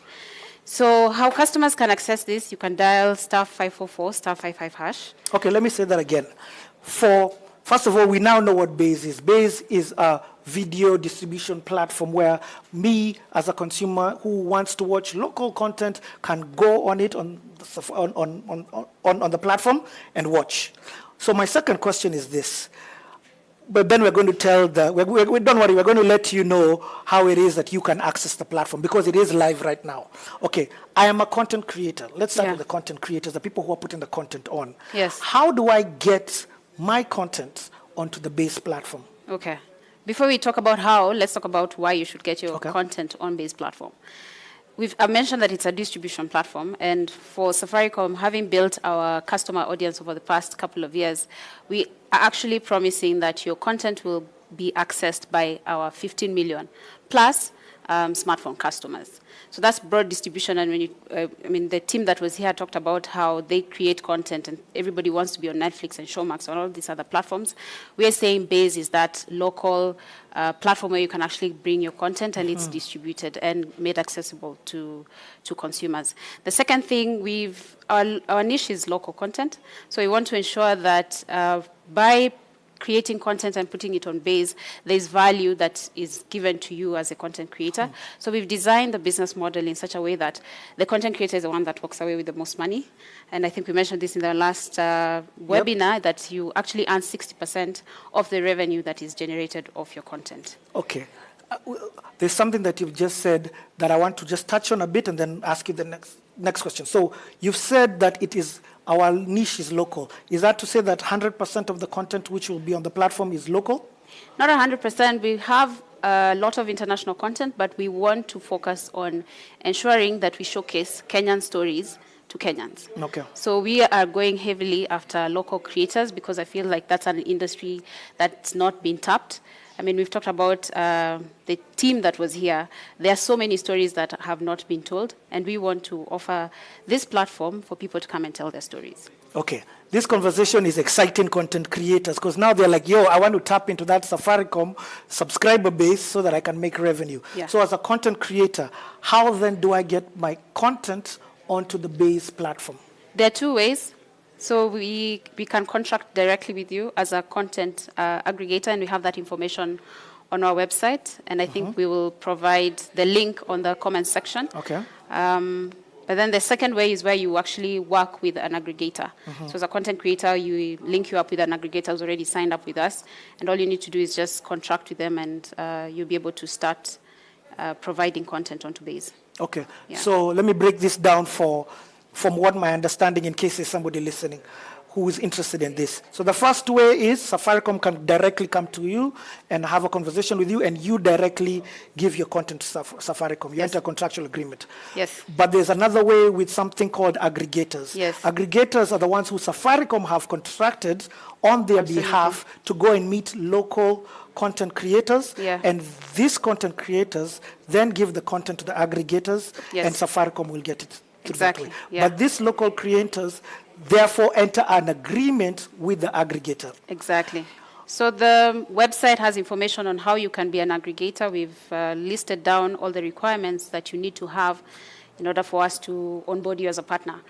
So how customers can access this, you can dial *544 *55#. Okay, let me say that again. First of all, we now know what Baze is. Baze is a video distribution platform where me, as a consumer who wants to watch local content, can go on it on the platform and watch. So my second question is this. But then we're going to tell don't worry, we're going to let you know how it is that you can access the platform because it is live right now. Okay, I am a content creator. Let's start with the content creators, the people who are putting the content on. Yes. How do I get my content onto the Baze platform? Okay. Before we talk about how, let's talk about why you should get your content on Baze platform. I mentioned that it's a distribution platform, and for Safaricom, having built our customer audience over the past couple of years, we are actually promising that your content will be accessed by our 15 million plus smartphone customers. So that's broad distribution, and when the team that was here talked about how they create content, and everybody wants to be on Netflix and Showmax and all these other platforms. We are saying Baze is that local platform where you can actually bring your content and it's distributed and made accessible to consumers. The second thing, our niche is local content, so we want to ensure that by creating content and putting it on Baze, there's value that is given to you as a content creator. So we've designed the business model in such a way that the content creator is the one that walks away with the most money. And I think we mentioned this in the last webinar, that you actually earn 60% of the revenue that is generated off your content. Okay. There's something that you've just said that I want to just touch on a bit and then ask you the next question. So you've said that our niche is local. Is that to say that 100% of the content which will be on the platform is local? Not 100%. We have a lot of international content, but we want to focus on ensuring that we showcase Kenyan stories to Kenyans. Okay. So we are going heavily after local creators because I feel like that's an industry that's not been tapped. I mean, we've talked about the team that was here. There are so many stories that have not been told, and we want to offer this platform for people to come and tell their stories. Okay. This conversation is exciting content creators because now they're like, I want to tap into that Safaricom subscriber base so that I can make revenue. Yeah. So as a content creator, how then do I get my content onto the Baze platform? There are two ways. So we can contract directly with you as a content aggregator, and we have that information on our website. And I think we will provide the link on the comment section. Okay. But then the second way is where you actually work with an aggregator. So as a content creator, you link you up with an aggregator who's already signed up with us. And all you need to do is just contract with them, and you'll be able to start providing content onto Baze. Okay. Yeah. So let me break this down from what my understanding, in case there's somebody listening who is interested in this. So the first way is Safaricom can directly come to you and have a conversation with you, and you directly give your content to Safaricom. You enter a contractual agreement. Yes. But there's another way with something called aggregators. Yes. Aggregators are the ones who Safaricom have contracted on their behalf to go and meet local content creators, and these content creators then give the content to the aggregators, and Safaricom will get it. Exactly. But these local creators therefore enter an agreement with the aggregator. Exactly. So the website has information on how you can be an aggregator. We've listed down all the requirements that you need to have in order for us to onboard you as a partner.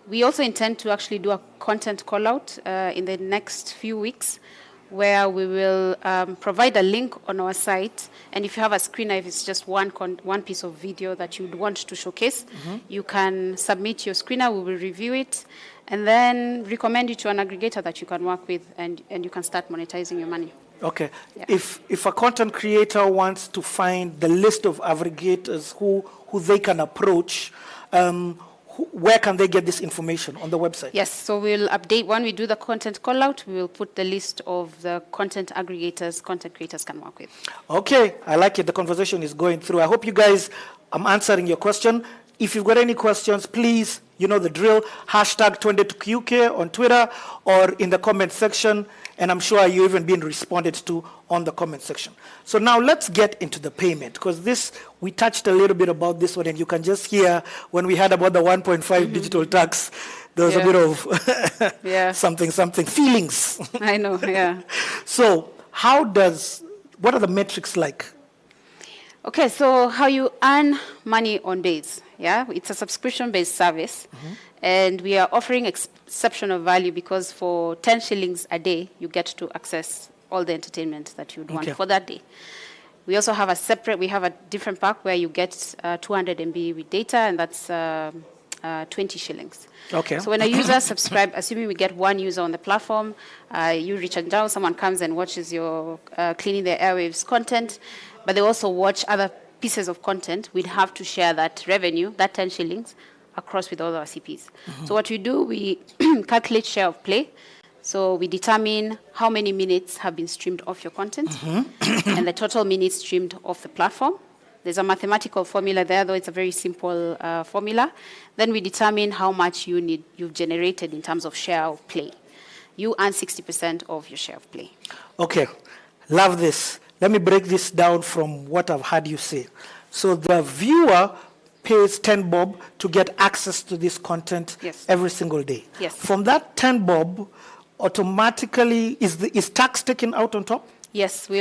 We also intend to actually do a content call-out in the next few weeks where we will provide a link on our site. And if you have a screener, if it's just one piece of video that you'd want to showcase, you can submit your screener, we will review it, and then recommend it to an aggregator that you can work with, and you can start monetizing your money. Okay. Yeah. If a content creator wants to find the list of aggregators who they can approach, where can they get this information? On the website? Yes, so we'll update, when we do the content call out, we will put the list of the content aggregators content creators can work with. Okay, I like it. The conversation is going through. I hope you guys, I'm answering your question. If you've got any questions, please, you know the drill, hashtag 22QK on Twitter or in the comment section, and I'm sure you've even been responded to on the comment section. So now let's get into the payment, because this, we touched a little bit about this one, and you can just hear when we heard about the 1.5 digital tax, there was a bit of something, feelings. I know, yeah. So what are the metrics like? Okay, so how you earn money on Baze, yeah? It's a subscription-based service, and we are offering exceptional value because for 10 shillings a day, you get to access all the entertainment that you'd want for that day. We also have a different pack where you get 200 MB with data, and that's 20 shillings. Okay. So when a user subscribe, assuming we get one user on the platform, you reach out down, someone comes and watches your cleaning their airwaves content, but they also watch other pieces of content, we'd have to share that revenue, that 10 shillings, across with all our CPs. So what we do, we calculate share of play. So we determine how many minutes have been streamed off your content and the total minutes streamed off the platform. There's a mathematical formula there, though it's a very simple formula. Then we determine how much you've generated in terms of share of play. You earn 60% of your share of play. Okay, love this. Let me break this down from what I've heard you say. So the viewer pays 10 bob to get access to this content every single day. Yes. From that 10 bob, automatically, is tax taken out on top? Yes, we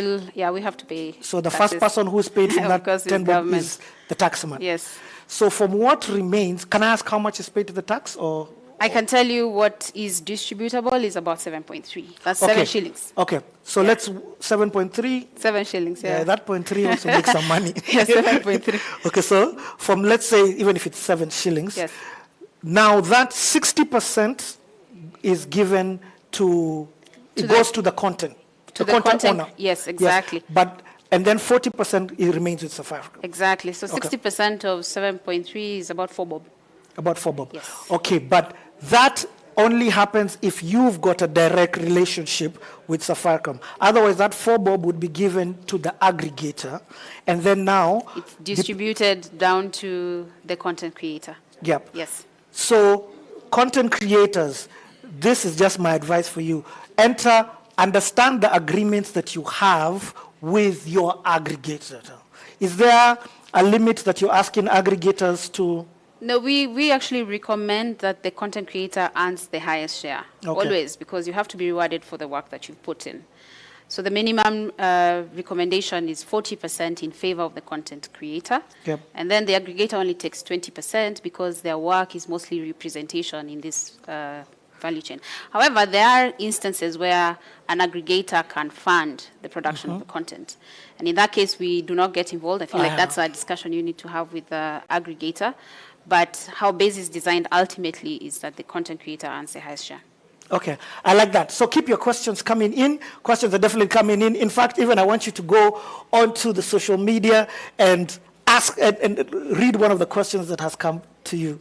have to pay. So the first person who's paid from that 10 bob is the taxman? Yes. So from what remains, can I ask how much is paid to the tax? Or I can tell you what is distributable is about 7.3. That's 7 shillings. Okay, so let's 7.3. 7 shillings, yeah. That 0.3 also makes some money. Yes, 7.3. Okay, so from, let's say, even if it's 7 shillings, now that 60% is given to it goes to the content. To the content owner. Yes, exactly. Yes, and then 40% it remains with Safaricom. Exactly. So 60% of 7.3 is about 4 bob. About 4 bob. Yes. Okay, but that only happens if you've got a direct relationship with Safaricom. Otherwise, that 4 bob would be given to the aggregator, and then now it's distributed down to the content creator. Yep. Yes. So, content creators, this is just my advice for you. Understand the agreements that you have with your aggregator. Is there a limit that you're asking aggregators to? No, we actually recommend that the content creator earns the highest share, always, because you have to be rewarded for the work that you've put in. So the minimum recommendation is 40% in favor of the content creator. Yep. And then the aggregator only takes 20% because their work is mostly representation in this value chain. However, there are instances where an aggregator can fund the production of the content. And in that case, we do not get involved. I feel like that's a discussion you need to have with the aggregator. But how Baze is designed ultimately is that the content creator earns the highest share. Okay, I like that. So keep your questions coming in. Questions are definitely coming in. In fact, even I want you to go onto the social media and ask and read one of the questions that has come to you.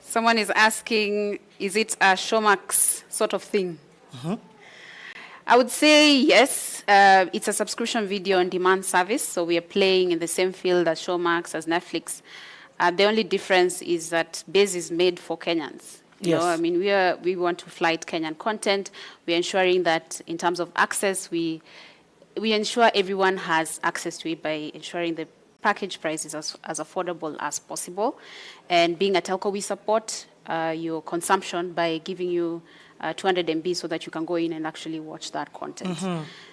Someone is asking, is it a Showmax sort of thing? I would say yes. It's a subscription video on demand service, so we are playing in the same field as Showmax, as Netflix. The only difference is that Baze is made for Kenyans. You know, I mean, we want to flight Kenyan content. We're ensuring that in terms of access, we ensure everyone has access to it by ensuring the package price is as affordable as possible. And being a telco, we support your consumption by giving you 200 MB so that you can go in and actually watch that content.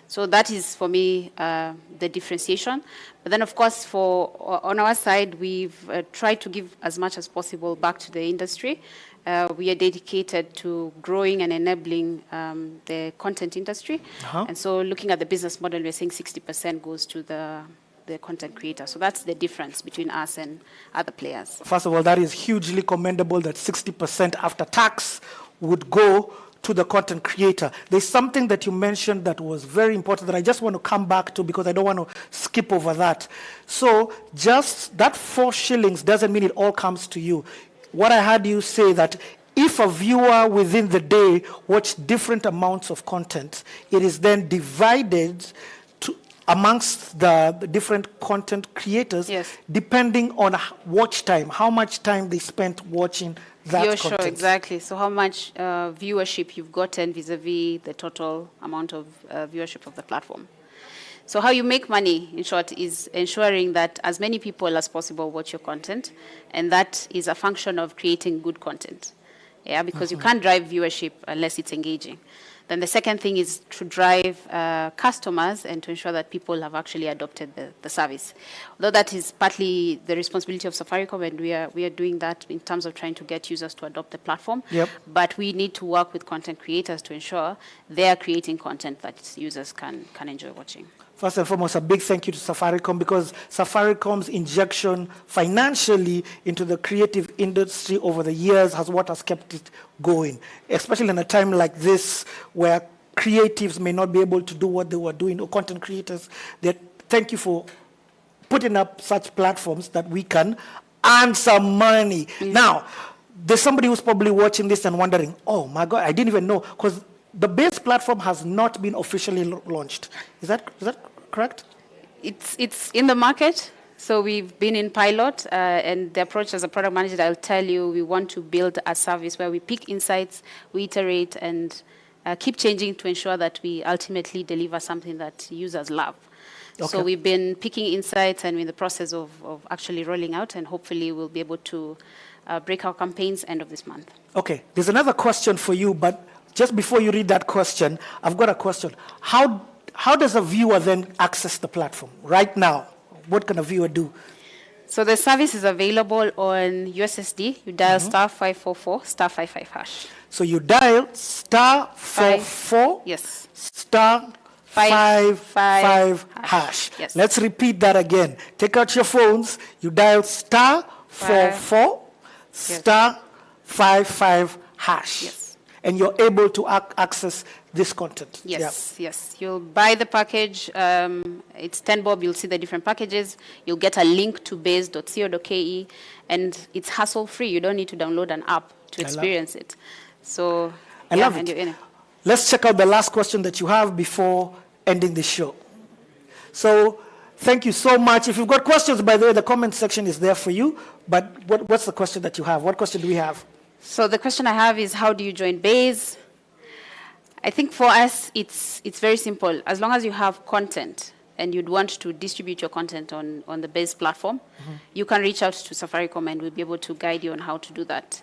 So that is, for me, the differentiation. But then, of course, on our side, we've tried to give as much as possible back to the industry. we are dedicated to growing and enabling the content industry. And so looking at the business model, we're saying 60% goes to the content creator. So that's the difference between us and other players. First of all, that is hugely commendable that 60% after tax would go to the content creator. There's something that you mentioned that was very important that I just want to come back to because I don't want to skip over that. So just that 4 shillings doesn't mean it all comes to you. What I heard you say that if a viewer within the day watched different amounts of content, it is then divided amongst the different content creators, depending on watch time, how much time they spent watching that content. Sure, exactly. So how much viewership you've gotten vis-a-vis the total amount of viewership of the platform. So how you make money, in short, is ensuring that as many people as possible watch your content, and that is a function of creating good content. Yeah, because you can't drive viewership unless it's engaging. Then the second thing is to drive customers and to ensure that people have actually adopted the service. Although that is partly the responsibility of Safaricom, and we are doing that in terms of trying to get users to adopt the platform. But we need to work with content creators to ensure they are creating content that users can enjoy watching. First and foremost, a big thank you to Safaricom because Safaricom's injection financially into the creative industry over the years has kept it going, especially in a time like this where creatives may not be able to do what they were doing, or content creators. Thank you for putting up such platforms that we can earn some money. Now, there's somebody who's probably watching this and wondering, oh my God, I didn't even know, because the Baze platform has not been officially launched. Is that correct? It's in the market. So we've been in pilot, and the approach as a product manager, I'll tell you, we want to build a service where we pick insights, we iterate, and keep changing to ensure that we ultimately deliver something that users love. So we've been picking insights, and we're in the process of actually rolling out, and hopefully we'll be able to break our campaigns end of this month. Okay, there's another question for you, but just before you read that question, I've got a question. How does a viewer then access the platform right now? What can a viewer do? So the service is available on USSD. You dial star 544 star 55 hash. So you dial star 44 star 55 hash. Yes. Let's repeat that again. Take out your phones. You dial star 44 star 55 hash. Yes. And you're able to access this content. Yes, yes. You'll buy the package. It's 10 bob. You'll see the different packages. You'll get a link to baze.co.ke, and it's hassle-free. You don't need to download an app to experience it. So I love it. Let's check out the last question that you have before ending the show. So thank you so much. If you've got questions, by the way, the comment section is there for you. But what's the question that you have? What question do we have? So the question I have is, how do you join Baze? I think for us, it's very simple. As long as you have content and you'd want to distribute your content on the Baze platform, you can reach out to Safaricom and we'll be able to guide you on how to do that.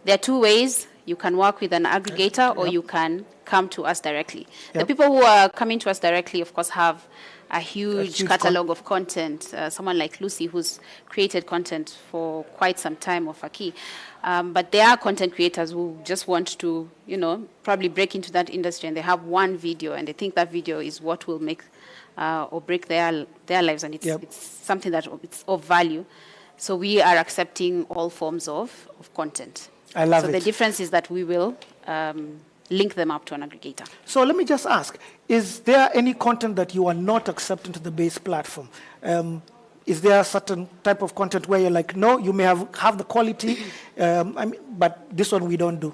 There are 2 ways. You can work with an aggregator or you can come to us directly. The people who are coming to us directly, of course, have a huge catalog of content. Someone like Lucy, who's created content for quite some time, or Faki. But there are content creators who just want to, probably break into that industry, and they have one video, and they think that video is what will make or break their lives, and it's something that it's of value. So we are accepting all forms of content. I love it. So the difference is that we will link them up to an aggregator. So let me just ask, is there any content that you are not accepting to the Baze platform? Is there a certain type of content where you're like, no, you may have the quality, but this one we don't do?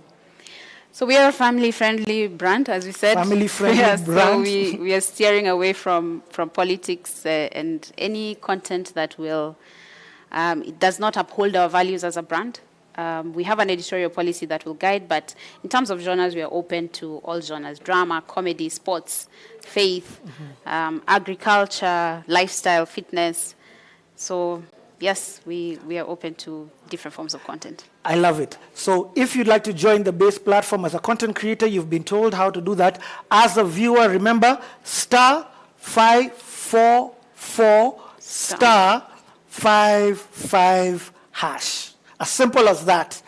So we are a family-friendly brand, as we said. Family-friendly brand. So we are steering away from politics and any content that will, it does not uphold our values as a brand. We have an editorial policy that will guide, but in terms of genres, we are open to all genres: drama, comedy, sports, faith, agriculture, lifestyle, fitness. So yes, we are open to different forms of content. I love it. So if you'd like to join the Baze platform as a content creator, you've been told how to do that. As a viewer, remember, star 544 star 55 hash. As simple as that.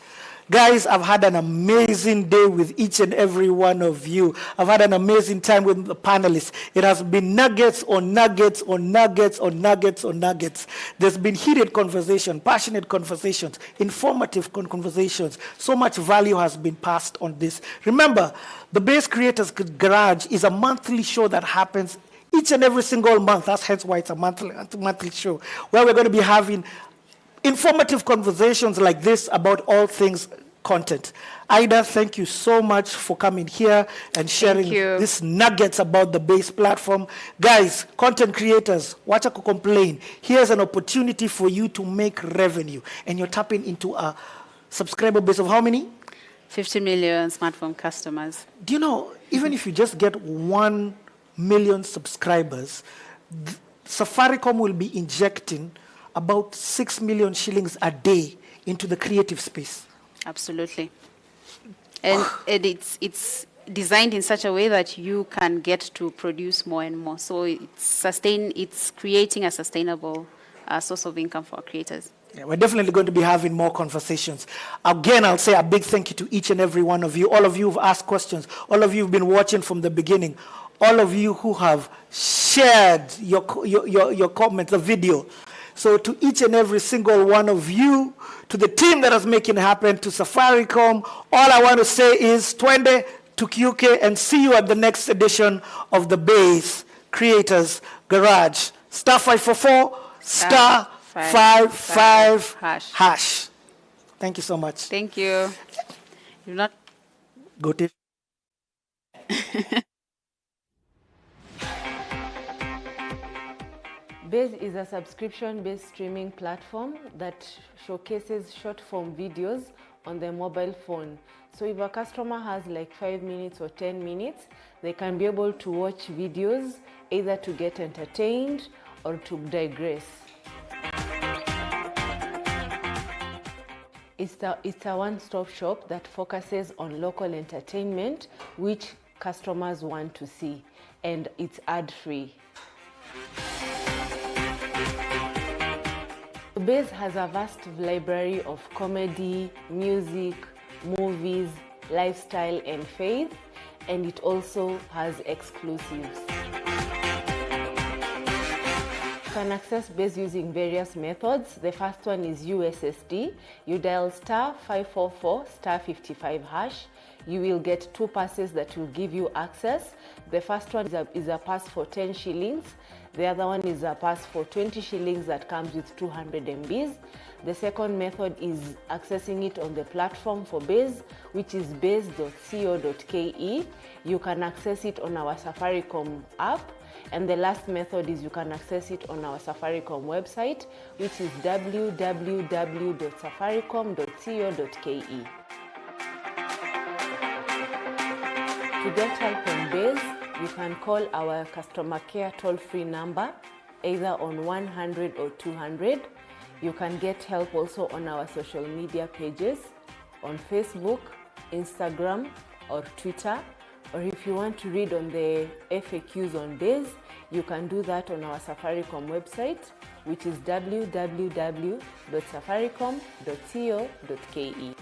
Guys, I've had an amazing day with each and every one of you. I've had an amazing time with the panelists. It has been nuggets on nuggets on nuggets on nuggets on nuggets. There's been heated conversation, passionate conversations, informative conversations. So much value has been passed on this. Remember, the Baze Creators Garage is a monthly show that happens each and every single month. That's hence why it's a monthly show, where we're going to be having informative conversations like this about all things content. Ida, thank you so much for coming here and sharing these nuggets about the Baze platform. Guys, content creators, watch a complain. Here's an opportunity for you to make revenue, and you're tapping into a subscriber base of how many? 50 million smartphone customers. Do you know, even if you just get 1 million subscribers, Safaricom will be injecting about 6 million shillings a day into the creative space. Absolutely. And it's designed in such a way that you can get to produce more and more. So it's creating a sustainable source of income for our creators. Yeah, we're definitely going to be having more conversations. Again, I'll say a big thank you to each and every one of you. All of you who've asked questions. All of you who've been watching from the beginning. All of you who have shared your comments, the video. So to each and every single one of you, to the team that is making it happen, to Safaricom, all I want to say is twende tukiuke, and see you at the next edition of the Baze Creators Garage. Star 544, star 55 hash. Thank you so much. Thank you. You're not... Go to... Baze is a subscription-based streaming platform that showcases short-form videos on the mobile phone. So if a customer has like 5 minutes or 10 minutes, they can be able to watch videos either to get entertained or to digress. It's a one-stop shop that focuses on local entertainment, which customers want to see, and it's ad-free. Baze has a vast library of comedy, music, movies, lifestyle, and faith, and it also has exclusives. You can access Baze using various methods. The first one is USSD. You dial star 544 star 55 hash. You will get 2 passes that will give you access. The first one is a pass for 10 shillings. The other one is a pass for 20 shillings that comes with 200 MBs. The second method is accessing it on the platform for Baze, which is baze.co.ke. You can access it on our Safaricom app. And the last method is you can access it on our Safaricom website, which is www.safaricom.co.ke. To get help on Baze, you can call our customer care toll-free number, either on 100 or 200. You can get help also on our social media pages, on Facebook, Instagram, or Twitter. Or if you want to read on the FAQs on Baze, you can do that on our Safaricom website, which is www.safaricom.co.ke.